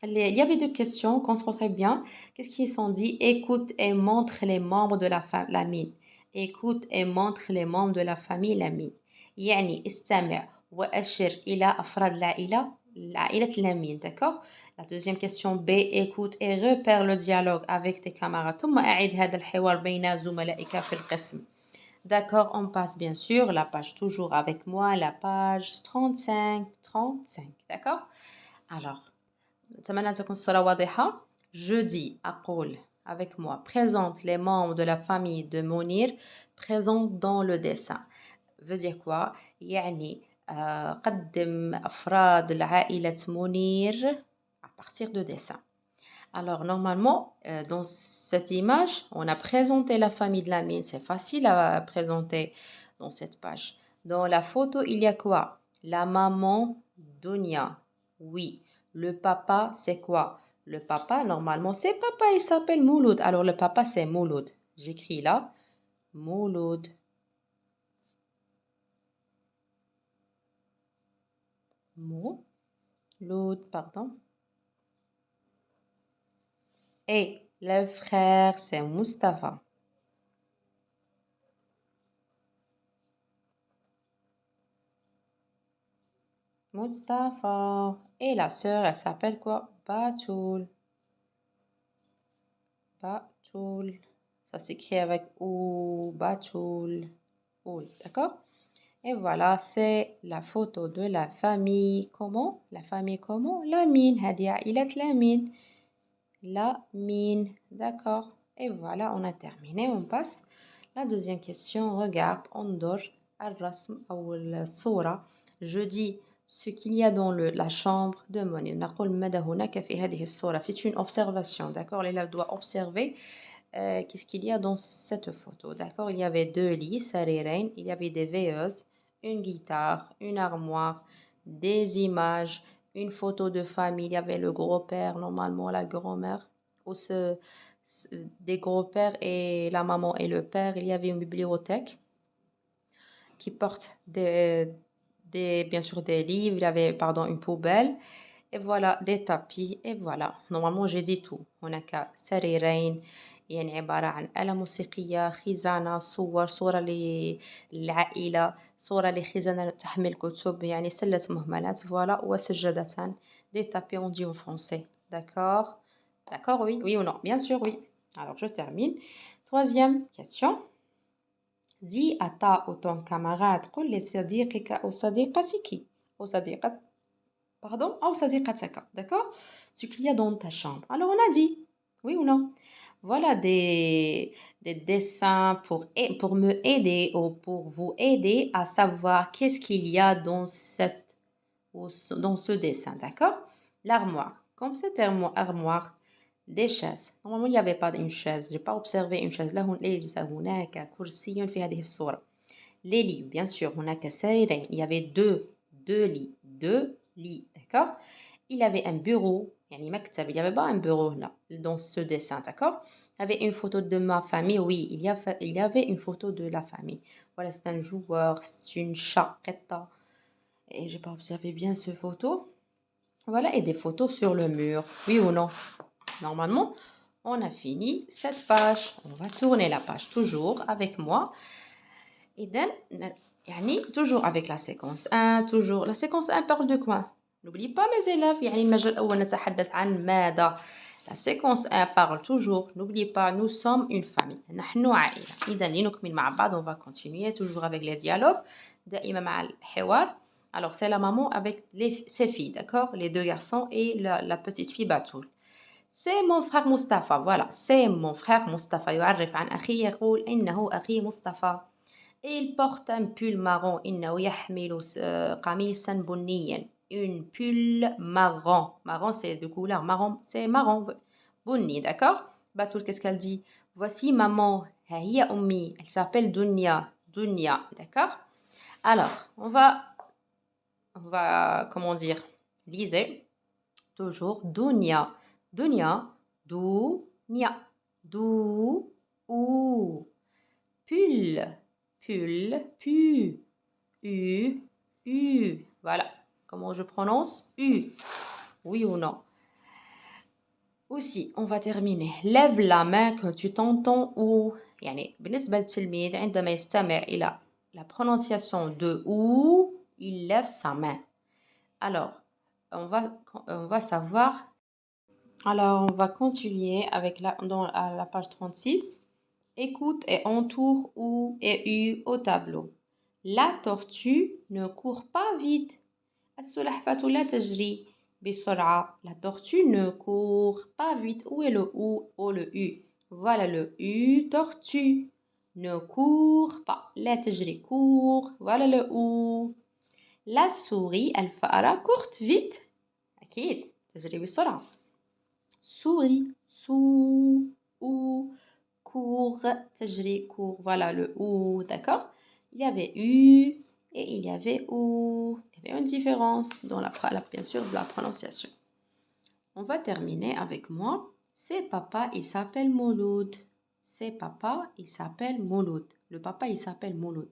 Speaker 1: Il y avait deux questions, concentrez bien. Qu'est-ce qu'ils sont dit? Écoute et montre les membres de la famille. Écoute et montre les membres de la famille Lamine. يعني استمع وأشر إلى أفراد العائلة Lamine, d'accord? La deuxième question B, écoute et repère le dialogue avec tes camarades. ثم أعد هذا الحوار بين زملائك في القسم. D'accord, on passe bien sûr la page toujours avec moi, la page 35, d'accord? Alors, أتمنى أن تكون الصورة واضحة. Jeudi, أقول avec moi, présente les membres de la famille de Mounir, présente dans le dessin. Veut dire quoi? يعني قدم أفراد العائلة منير à partir de dessin. Alors normalement, dans cette image, on a présenté la famille de Lamine. C'est facile à présenter dans cette page. Dans la photo, il y a quoi? La maman Dounia. Oui. Le papa, c'est quoi? Le papa, normalement, c'est papa, il s'appelle Mouloud. Alors le papa, c'est Mouloud. J'écris là. Mouloud. Mouloud, pardon. Et le frère, c'est Mustapha. Mustapha. Et la sœur, elle s'appelle quoi? Batoul. Batoul. Ça s'écrit avec ou, Batoul. Oul, d'accord? Et voilà, c'est la photo de la famille. Comment? La famille comment? Lamine. هذه عائلة Lamine. Lamine. D'accord. Et voilà, on a terminé. On passe. La deuxième question. Regarde, انظر الرسم أو الصورة. Je dis ce qu'il y a dans la chambre de Mounir. نقول ماذا هناك في هذه الصورة. C'est une observation, d'accord? L'élève doit observer qu'est-ce qu'il y a dans cette photo, d'accord? Il y avait deux lits, سريرين, il y avait des veilleuses, une guitare, une armoire, des images, une photo de famille. Il y avait le gros-père, normalement la grand-mère, ou des gros-pères et la maman et le père. Il y avait une bibliothèque qui porte bien sûr des livres. Il y avait, pardon, une poubelle. Et voilà, des tapis. Et voilà, normalement j'ai dit tout. هناك سريرين يعني عبارة عن آلة موسيقية، خزانة، صورة للعائلة، صورة لخزانة تحمل كتب، يعني سلة مهملات، voilà, وسجادتان. Des tapis, on dit en français. D'accord? D'accord, oui, oui ou non? Bien sûr, oui. Alors, je termine. Troisième question. Dis à ta ou ton camarade قل لصديقك أو صديقتك أو صديقة pardon أو صديقتك, d'accord? Ce qu'il y a dans ta chambre. Alors, on a dit, oui ou non? Voilà des dessins pour me aider ou pour vous aider à savoir qu'est-ce qu'il y a dans dans ce dessin, d'accord? L'armoire. Comme cette armoire, des chaises. Normalement, il n'y avait pas une chaise. J'ai pas observé une chaise. Là, ليس هناك كرسي في هذه الصورة. Les lits, bien sûr. هناك سريرين. Il y avait deux lits, d'accord? Il y avait un bureau, يعني مكتب. Il n'y avait pas un bureau là, dans ce dessin, d'accord? Il y avait une photo de ma famille, oui, il y avait une photo de la famille. Voilà, c'est un joueur, c'est une chaqueta. Et j'ai pas observé bien ce photo. Voilà, et des photos sur le mur, oui ou non? Normalement, on a fini cette page. On va tourner la page toujours avec moi. Et toujours avec la séquence 1, toujours. La séquence 1 parle de quoi? N'oublie pas mes élèves, المجال الأول نتحدث عن ماذا؟ La séquence 1 parle toujours, n'oubliez pas, nous sommes une famille. نحن عائلة. إذا لنكمل مع بعض, on va continuer toujours avec les dialogues. دائما مع الحوار. Alors, c'est la maman avec ses filles, d'accord? Les deux garçons et la petite fille Batoul. C'est mon frère Mustapha, voilà. C'est mon frère Mustapha. يعرف عن أخيه يقول إنه أخي مصطفى. Et il porte un pull marron. إنه يحمل قميصا بنيا. Une pull marron. Marron, c'est de couleur marron. C'est marron. Bunni, d'accord? Batoul, qu'est-ce qu'elle dit? Voici maman. ها هي أمي. Elle s'appelle Dunya. Dunya, d'accord? Alors, comment dire, lisez. Toujours Dunya. Dunya. Dunya. Dou. Ou. Pull. Pull. Pu. U. U. Voilà. Comment je prononce? U. Oui ou non? Aussi, on va terminer. Lève la main quand tu t'entends ou. يعني بالنسبة للتلميذ عندما يستمع إلى la prononciation de ou, il lève sa main. Alors, on va savoir. Alors, on va continuer avec à la page 36. Écoute et entoure ou et u au tableau. La tortue ne court pas vite. السلحفاة لا تجري بسرعة. La tortue ne court pas vite. Où est le ou ou le u? Voilà le u, tortue. Ne court pas. لا تجري, court. Voilà le ou. La souris, الفأرة, court vite. أكيد تجري بسرعة. Souris, ou, court, تجري, court. Voilà le ou, d'accord? Il y avait u et il y avait ou. Il y avait une différence dans bien sûr, de la prononciation. On va terminer avec moi. C'est papa, il s'appelle Mouloud. C'est papa, il s'appelle Mouloud. Le papa, il s'appelle Mouloud.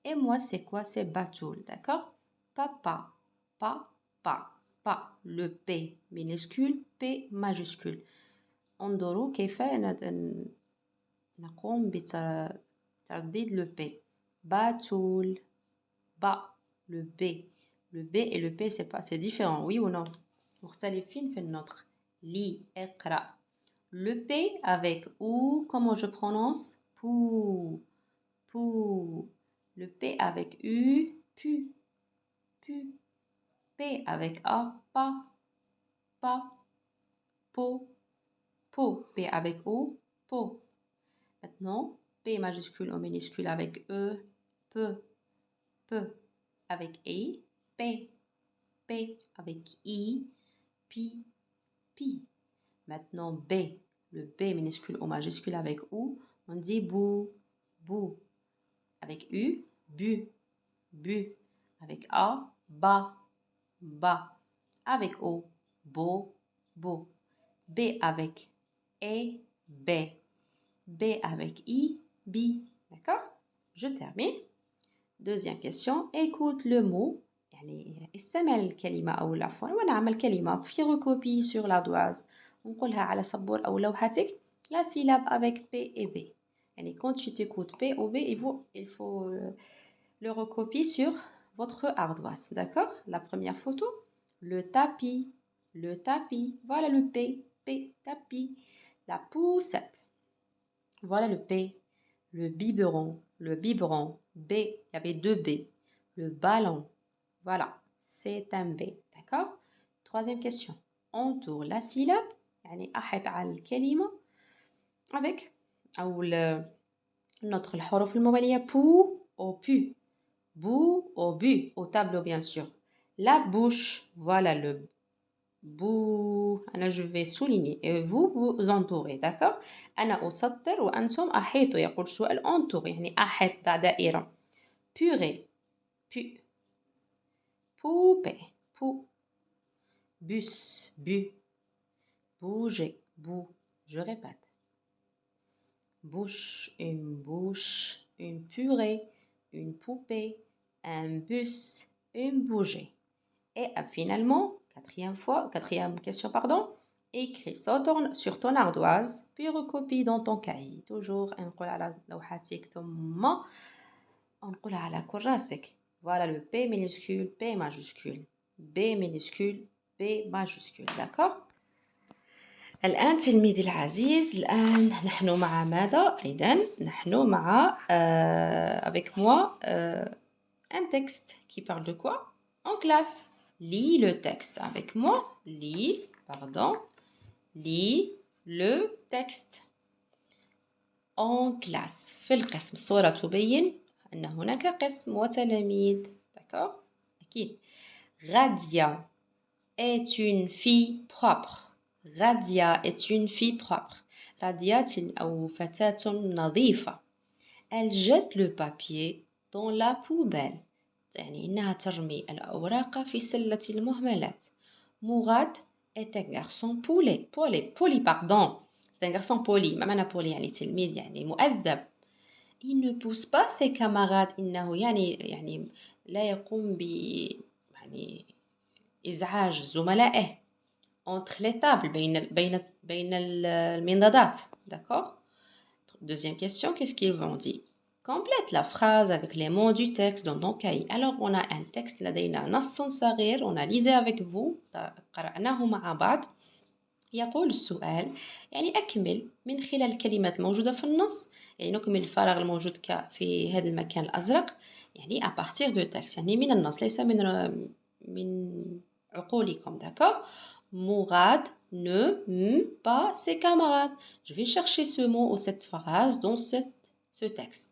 Speaker 1: Et moi, c'est quoi? C'est Batoul, d'accord? Papa, pa. Le P minuscule, P majuscule. انظروا كيف نقوم بترديد le P. Batoul, ba, le B. Le B et le P, c'est différent, oui ou non? مختلفين في النطق. Li, اقرأ. Le P avec ou, comment je prononce? Pou, pou. Le P avec U, pu, pu. P avec A, pa, po, po. P avec O, po. Maintenant, P majuscule ou minuscule avec E, peu. Avec E, P. Avec I, pi. Maintenant, B. Le B minuscule ou majuscule avec OU, on dit bou. Avec U, bu. Avec A, ba. Avec O, bo. B avec E, B. B avec I, bi. D'accord? Je termine. Deuxième question. Écoute le mot. يعني استمع الكلمة أول عفوا ونعمل كلمة في recopie sur l'ardoise. نقولها على سبورة أو لوحتك. La syllabe avec P et B. يعني quand tu t'écoutes P ou B, il faut le recopier sur votre ardoise. D'accord? La première photo. Le tapis. Voilà le P. Tapis. La poussette. Voilà le P. Le biberon. B. Il y avait deux B. Le ballon. Voilà, c'est un B. D'accord? Troisième question. Entoure la syllabe. يعني أحط على الكلمة avec أو النطق الحروف الموالية بو أو بو بو أو بو au tableau bien sûr. La bouche, voilà le بو أنا je vais souligner et vous vous entourez d'accord. أنا أسطر وأنتم أحيطوا يقول السؤال entour يعني أحيط تاع دائرة. purée pu poupée pou bus bu bouger bou je répète bouche une purée une poupée un bus une bougie. Et finalement, quatrième question, pardon, écris sur ton ardoise, puis recopie dans ton cahier. Toujours, نقول على لوحتك ثم نقول على كراسك. Voilà le P minuscule, P majuscule, B minuscule, B majuscule, d'accord. الآن تلميذي العزيز الآن نحن مع ماذا؟ إذن نحن مع avec moi un texte qui parle de quoi? En classe. Lis le texte avec moi. Lis le texte. En classe. في القسم. الصورة تبين أن هناك قسم وتلاميذ. D'accord? أكيد. Radia est une fille propre. Radia est une fille propre. Radia أو فتاة نظيفة. Elle jette le papier dans la poubelle. يعني إنها ترمي الأوراق في سلة المهملات. Mourad est un garçon poli pardon. C'est un garçon poli. ما معنى poli يعني تلميذ يعني مؤدب. Il ne pousse pas ses camarades. إنه يعني لا يقوم ب يعني إزعاج زملائه. Entre les tables بين المنضدات. D'accord? Deuxième question, qu'est-ce qu'ils vont dire? Complète la phrase avec les mots du texte dans ton cahier. Alors, on a un texte, لدينا نص صغير, on a lisé avec vous, قرأناه مع بعض. يقول السؤال يعني أكمل من خلال الكلمات الموجودة في النص يعني نكمل الفراغ الموجود في هذا المكان الأزرق يعني à partir de texte يعني من النص ليس من عقولكم d'accord. Mourad ne pas ses camarades. Je vais chercher ce mot ou cette phrase dans ce texte.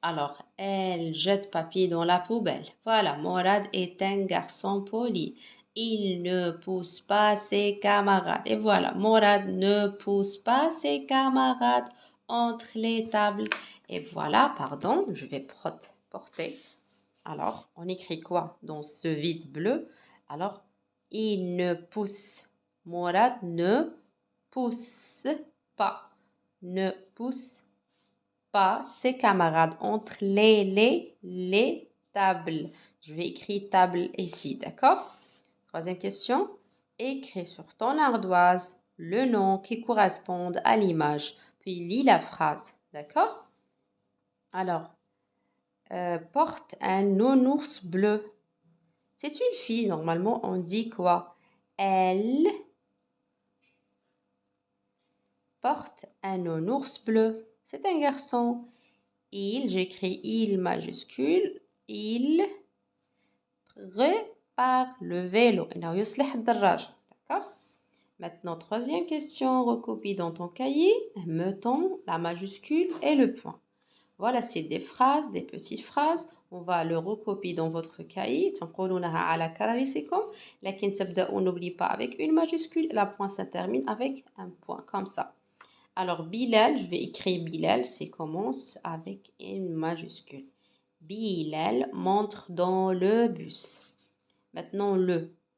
Speaker 1: Alors, elle jette papier dans la poubelle. Voilà, Mourad est un garçon poli. Il ne pousse pas ses camarades. Et voilà, Mourad ne pousse pas ses camarades entre les tables. Et voilà, pardon, je vais porter. Alors, on écrit quoi dans ce vide bleu? Alors, il ne pousse. Mourad ne pousse pas. Ne pousse pas ses camarades entre les tables. Je vais écrire table ici, d'accord? Troisième question. Écris sur ton ardoise le nom qui correspond à l'image. Puis lis la phrase, d'accord? Alors, porte un nounours bleu. C'est une fille, normalement, on dit quoi? Elle porte un nounours bleu. C'est un garçon. J'écris il majuscule. Il prépare le vélo. D'accord? Maintenant, troisième question, recopie dans ton cahier. Mettons la majuscule et le point. Voilà, c'est des phrases, des petites phrases. On va le recopier dans votre cahier. تنقلونها على كراسيكم. لكن تبدأوا n'oublie pas avec une majuscule. La point se termine avec un point, comme ça. Alors, Bilal, je vais écrire Bilal, c'est commence avec une majuscule. Bilal montre dans le bus. Maintenant,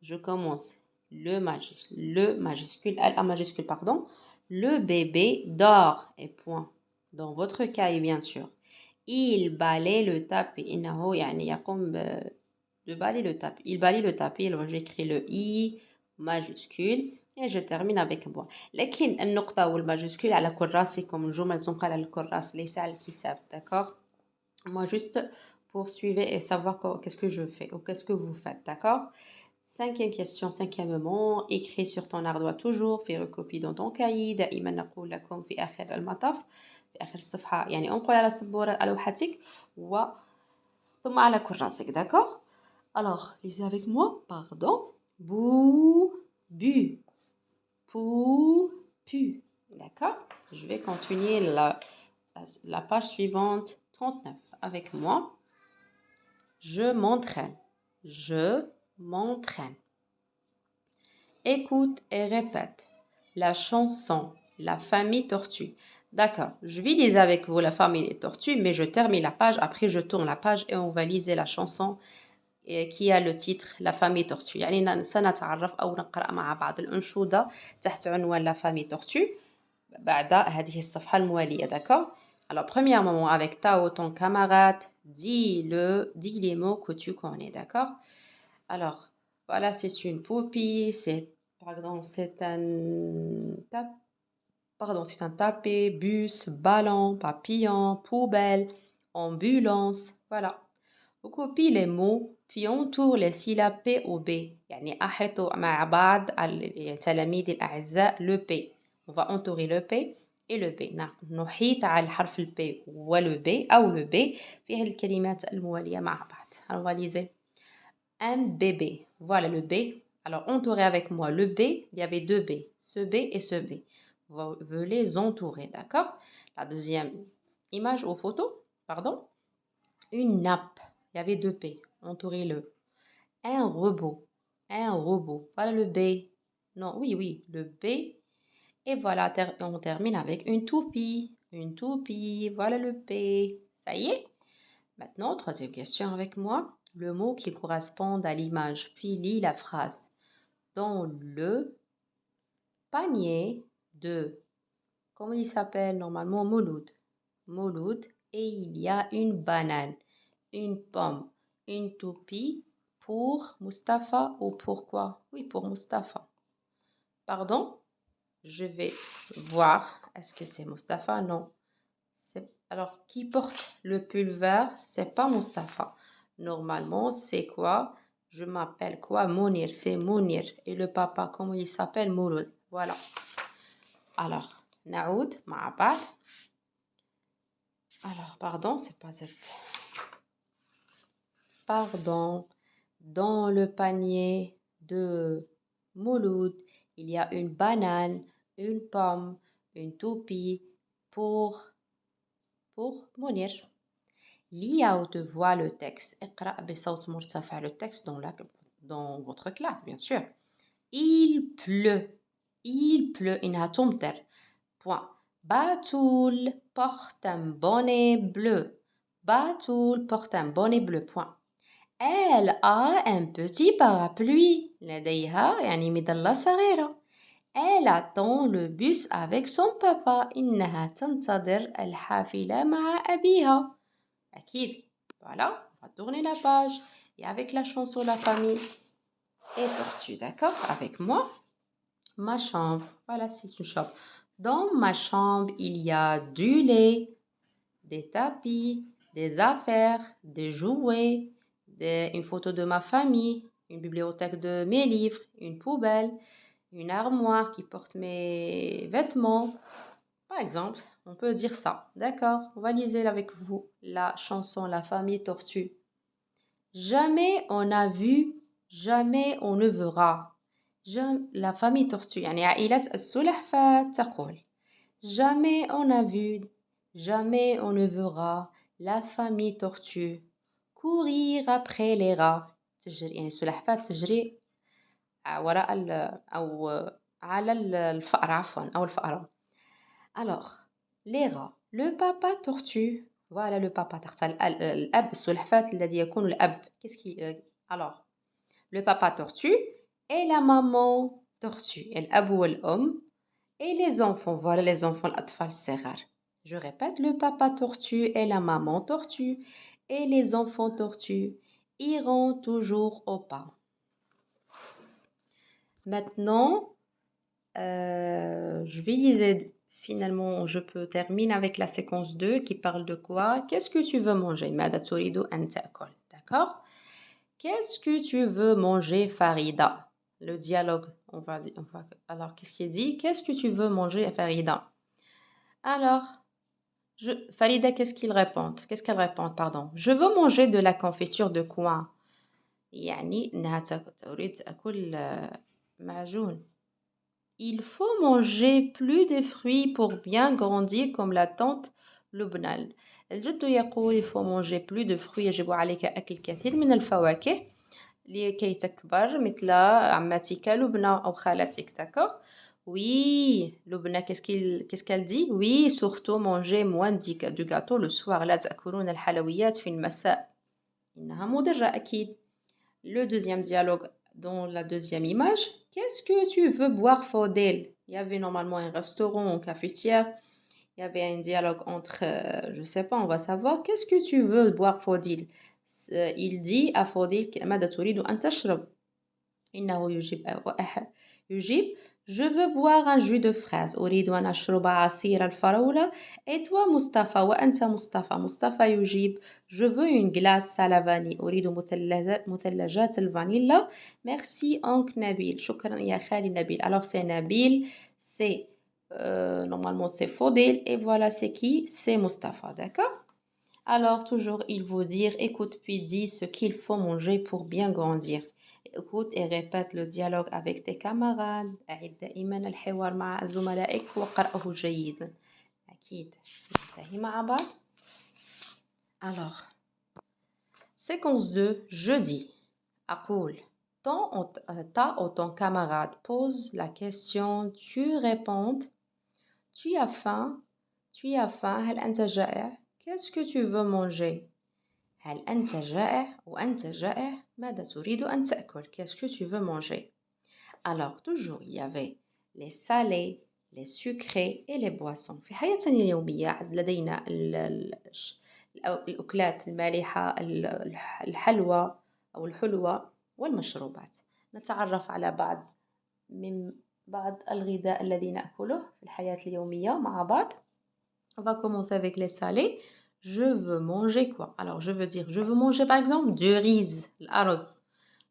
Speaker 1: je commence. Le majuscule, L majuscule, pardon. Le bébé dort et point. Dans votre cahier, bien sûr. Il balaye le tapis. إنه يعني يقوم de balayer le tapis. Il balaye le tapis. Alors, j'écris le I majuscule. Et je termine avec moi. لكن النقطة والماجيسكول على كراسكم الجمل تنقل على الكراس ليس على الكتاب. D'accord? Moi, juste poursuivez et savoir qu'est-ce que je fais ou qu'est-ce que vous faites. D'accord? Cinquième question, cinquièmement, écris sur ton ardoise toujours, fais recopie dans ton cahier. دائما نقول لكم في آخر المطاف في آخر الصفحة يعني انقل على سبورة على لوحتك ثم على كراسك. D'accord? Alors, lisez avec moi. Pardon. Bou, bu. Pou, pu. D'accord? Je vais continuer la page suivante, 39. Avec moi, je m'entraîne. Je m'entraîne. Écoute et répète. La chanson, la famille tortue. D'accord, je vais lire avec vous la famille des tortues, mais je termine la page, après je tourne la page et on va lire la chanson qui a le titre La famille tortue. يعني سنتعرف أو نقرأ مع بعض الأنشودة تحت عنوان La famille tortue بعد هذه الصفحة الموالية. D'accord? Alors, premièrement, avec Tao, ton camarade, dis les mots que tu connais. D'accord? Alors, voilà, c'est une poupée, c'est un tapis, bus, ballon, papillon, poubelle, ambulance. Voilà. Vous copiez les mots, puis entoure les syllabes P ou B. يعني أحطوا مع بعض التلاميذ الأعزاء le P. On va entourer le P et le B. نحيط على الحرف ال P وله B أو le B في هذه الكلمات الموالية مع بعض. Alors, on va lire. Un bébé. Voilà le B. Alors, entourez avec moi le B. Il y avait deux B. Ce B et ce B. Vous les entourer, d'accord? La deuxième image ou photo, pardon. Une nappe. Il y avait deux P. Entourez-le. Un robot. Un robot. Voilà le B. Non, oui, le B. Et voilà, on termine avec une toupie. Une toupie. Voilà le P. Ça y est? Maintenant, troisième question avec moi. Le mot qui correspond à l'image, puis lis la phrase. Dans le panier de, comment il s'appelle normalement, Mouloud. Mouloud, et il y a une banane, une pomme, une toupie pour Mustapha ou pourquoi? Oui, pour Mustapha. Pardon? Je vais voir. Est-ce que c'est Mustapha? Non. Alors, qui porte le pull vert? C'est pas Mustapha. Normalement, c'est quoi? Je m'appelle quoi? Mounir, c'est Mounir. Et le papa, comment il s'appelle? Mouloud. Voilà. Alors, Naoud, ma'abad. Alors, pardon, c'est pas cette. Pardon. Dans le panier de Mouloud, il y a une banane, une pomme, une toupie pour Mounir. Lis à haute voix le texte. اقرأ بصوت مرتفع le texte dans votre classe, bien sûr. Il pleut. Il pleut. إنها تمطر. Point. Batoul porte un bonnet bleu. Batoul porte un bonnet bleu. Point. Elle a un petit parapluie. لديها يعني مظلة صغيرة. Elle attend le bus avec son papa. إنها تنتظر الحافلة مع أبيها. أكيد. Voilà, on va tourner la page. Et avec la chanson La famille et tortue, d'accord? Avec moi, ma chambre. Voilà, c'est une chambre. Dans ma chambre, il y a du lait, des tapis, des affaires, des jouets, une photo de ma famille, une bibliothèque de mes livres, une poubelle, une armoire qui porte mes vêtements. Par exemple, on peut dire ça. D'accord, on va liser avec vous la chanson La famille tortue. Jamais on a vu, jamais on ne verra. La famille tortue يعني عائلة السلحفاة تقول jamais on a vu, jamais on ne verra la famille tortue courir après les rats. تجري يعني السلحفاة تجري وراء أو على الفأر عفوا أو الفأرة. Alors, les rats. Le papa tortue. Voilà le papa tortue. الأب السلحفاة الذي يكون الأب. Alors, le papa tortue et la maman tortue. الأب والأم et les enfants. Voilà les enfants الأطفال الصغار. Je répète, le papa tortue et la maman tortue et les enfants tortues iront toujours au pas. Maintenant, je vais liser. Finalement, je peux terminer avec la séquence 2 qui parle de quoi? Qu'est-ce que tu veux manger? ماذا تريد أن تأكل? D'accord? Qu'est-ce que tu veux manger, Farida? Le dialogue, alors, qu'est-ce qui est dit? Qu'est-ce que tu veux manger, Farida? Alors, Farida, qu'est-ce qu'elle répond, pardon? Je veux manger de la confiture de quoi? يعني إنها تريد تأكل معجون. il faut manger plus de fruits pour bien grandir comme la tante لبنى. الجد يقول il faut manger plus de fruits يجب عليك أكل الكثير من الفواكه لكي تكبر مثل عمتك لبنى أو خالتك d'accord oui لبنى qu'est-ce qu'elle dit oui surtout manger moins du gâteau le soir لا تأكلون الحلويات في المساء إنها مضرة أكيد. Le deuxième dialogue dans la deuxième image. Qu'est-ce que tu veux boire, Faudel? Il y avait normalement un restaurant, une cafetière. Il y avait un dialogue entre, je ne sais pas, on va savoir. Qu'est-ce que tu veux boire, Faudel? Il dit à Faudel, ماذا تريد أن تشرب؟ إنه يجيب Je veux boire un jus de fraise. أريد أن أشرب عصير الفراولة. Et toi, Mustafa, وأنت مصطفى. مصطفى يجيب Je veux une glace à la vanille. أريد مثلجات الفانيلا. Merci, oncle Nabil. شكرا يا خالي نبيل. Alors, c'est Nabil, c'est normalement c'est Faudel. Et voilà, c'est qui? C'est Mustafa, d'accord? Alors, toujours, il faut dire, écoute puis dis ce qu'il faut manger pour bien grandir. Écoute et répète le dialogue avec tes camarades. أعد دائما الحوار مع زملائك وقرأه جيدا. أكيد. ننتهي مع بعض. Alors, séquence 2, jeudi. أقول ta ou ton camarade pose la question, tu réponds, tu as faim, هل أنت جائع? Qu'est-ce que tu veux manger? هل أنت جائع وأنت جائع ماذا تريد أن تأكل Qu'est-ce que tu veux manger Alors toujours il y avait les salés, les sucrés et les boissons في حياتنا اليومية لدينا الأكلات المالحة الحلوى أو الحلوى والمشروبات نتعرف على بعض الغذاء الذي نأكله في الحياة اليومية مع بعض On va commencer avec les salés. Je veux manger quoi? Alors, je veux dire, je veux manger par exemple du riz, l'arroz.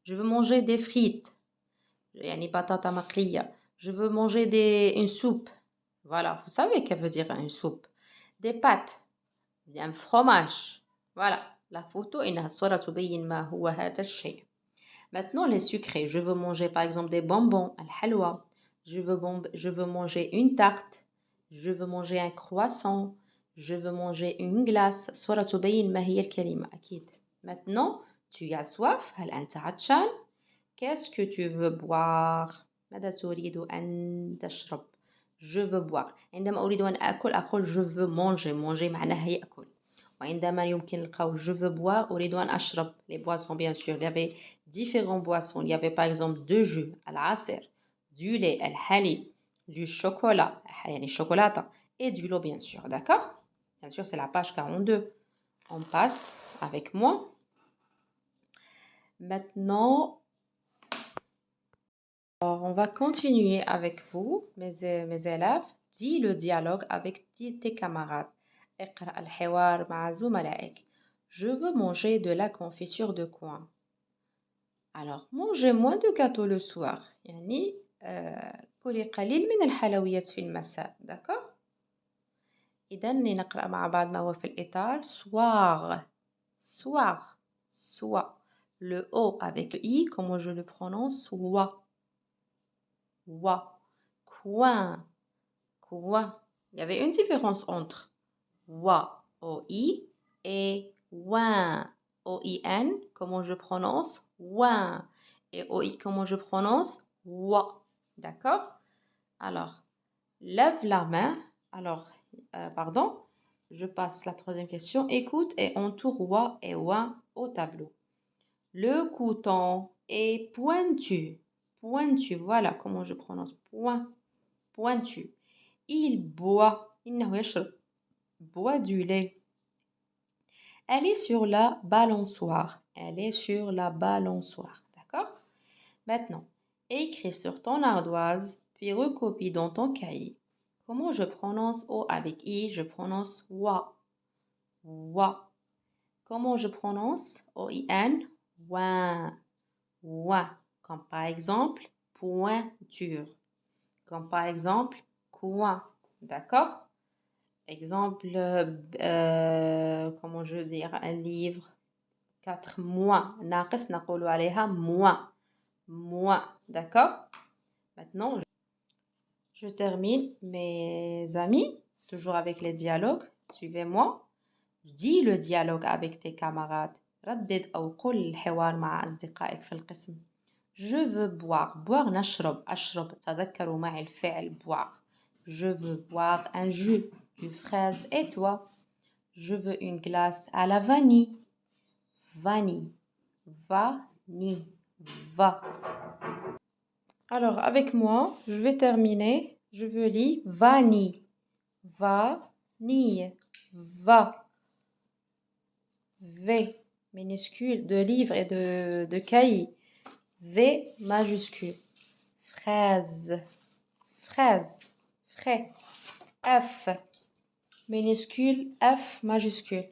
Speaker 1: Je veux manger des frites, يعني batata مقلية. Je veux manger une soupe. Voilà, vous savez qu'elle veut dire une soupe. Des pâtes, un fromage. Voilà, la photo إنها الصورة تبين ما هو هذا الشيء. Maintenant, les sucrés. Je veux manger par exemple des bonbons, الحلوى. Je veux manger une tarte. Je veux manger un croissant. Je veux manger une glace. صورة تبين ما هي الكلمة أكيد. Maintenant, tu as soif. هل أنت عطشان? Qu'est-ce que tu veux boire? ماذا تريد أن تشرب? Je veux boire. عندما أريد أن أقول je veux manger. Manger معناها يأكل. وعندما يمكن القول je veux boire أريد أن أشرب. Les boissons bien sûr. Il y avait différentes boissons. Il y avait par exemple deux jus, العصير, du lait, الحليب, du chocolat, يعني الشوكولاتة, et du l'eau bien sûr. D'accord? Bien sûr, c'est la page 42. On passe avec moi. Maintenant, alors, on va continuer avec vous, mes élèves. Dis le dialogue avec tes camarades. اقرأ الحوار مع زملائك. Je veux manger de la confiture de coin. Alors, mangez moins de gâteaux le soir. يعني كلي قليل من الحلويات في المساء. D'accord? إذا نقرأ مع بعض ما هو في الإطار. Soir. Soir. Soir. Le O avec le I, comment je le prononce? Wa. Wa. Coin. Coin. Il y avait une différence entre wa, O-I, et ouin, O-I-N, comment je prononce? Ouin. Et O-I, comment je prononce? Wa. D'accord? Alors, lève la main. Alors, pardon, je passe la troisième question. Écoute et entoure wa et ouin au tableau. Le couteau est pointu. Pointu, voilà comment je prononce. Pointu. Il boit. إنه يشرب. Boit du lait. Elle est sur la balançoire. Elle est sur la balançoire. D'accord? Maintenant, écris sur ton ardoise, puis recopie dans ton cahier. Comment je prononce O avec I? Je prononce wa. Wa. Comment je prononce O-I-N? Ouin. Ouin. Comme par exemple, pointure. Comme par exemple, coin. D'accord? Exemple, comment je veux dire, un livre, 4 mois. ناقص نقول عليها mois. Mois. D'accord? Maintenant, Je termine mes amis, toujours avec les dialogues. Suivez-moi. dis le dialogue avec tes camarades. ردد أو قل الحوار مع أصدقائك في القسم. Je veux boire. Boire نشرب. أشرب. تذكروا معي الفعل boire. Je veux boire un jus, du fraise. Et toi? Je veux une glace à la vanille. Vanille. Vanille. Va. Alors, avec moi, je vais terminer. Je veux lire vanille. Vanille. Va. V minuscule de livre et de cahier. V majuscule. Fraise. Fraise. Frais. F minuscule. F majuscule.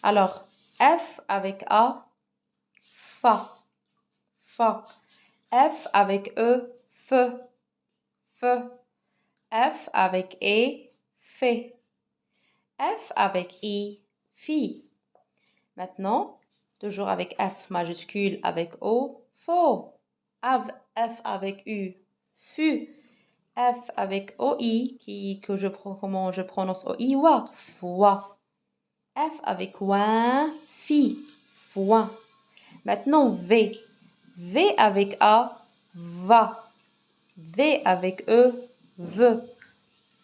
Speaker 1: Alors, F avec A. Fa. Fa. F avec E. Feu. Feu. F avec E. Fait. F avec I. Fille. Maintenant, toujours avec F majuscule, avec O, faux. F avec U, fu. F avec OI, comment je prononce OI, wa, foi. F avec ouin, fi, foin. Maintenant, V. V avec A, va. V avec E, veut.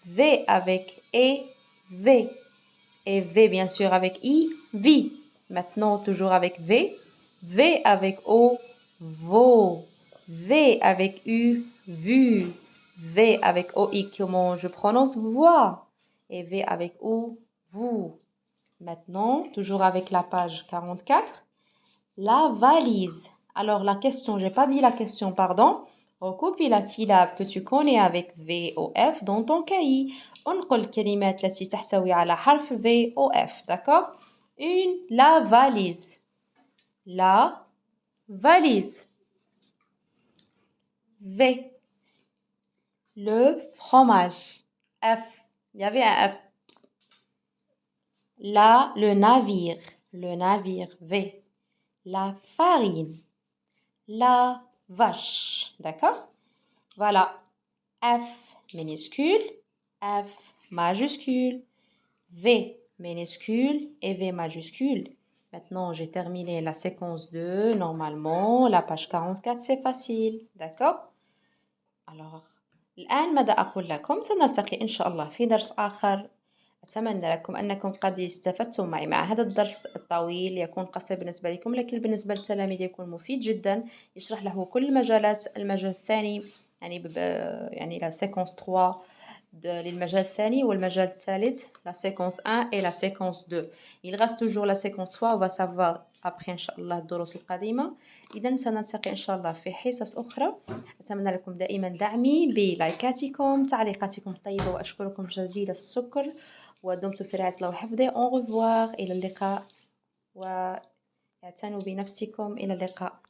Speaker 1: V avec E, V. Et V, bien sûr, avec I, vi. Maintenant, toujours avec V. V avec O, vaut. V avec U, vu. V avec OI, comment je prononce voix. Et V avec O, vous. Maintenant, toujours avec la page 44. La valise. Alors, la question, j'ai pas dit la question, pardon. Recopie la syllabe que tu connais avec V ou F dans ton cahier. انقل الكلمات التي تحتوي على حرف V ou F, d'accord? La valise. La valise. V. Le fromage. F. Il y avait un F. Le navire. Le navire. V. La farine. La vache. D'accord? Voilà. F minuscule, F majuscule, V minuscule et V majuscule. Maintenant, j'ai terminé la séquence 2. Normalement, la page 44, c'est facile. D'accord? Alors, الآن ماذا أقول لكم؟ سنلتقي إن شاء الله في درس آخر. أتمنى لكم أنكم قد استفدتم معي مع هذا الدرس الطويل، يكون قصير بالنسبة لكم لكن بالنسبة للتلاميذ يكون مفيد جدا، يشرح له كل المجالات. المجال الثاني يعني la séquence 3 للمجال الثاني، والمجال الثالث la séquence 1 et la séquence 2. Il reste toujours la séquence 3. On va savoir après إن شاء الله الدروس القادمة. إذا سنلتقي إن شاء الله في حصص أخرى. أتمنى لكم دائما دعمي بلايكاتكم، تعليقاتكم الطيبة، وأشكركم جزيل الشكر، ودمتم في رعاية الله وحفظه. au revoir، إلى اللقاء، واعتنوا بنفسكم. إلى اللقاء.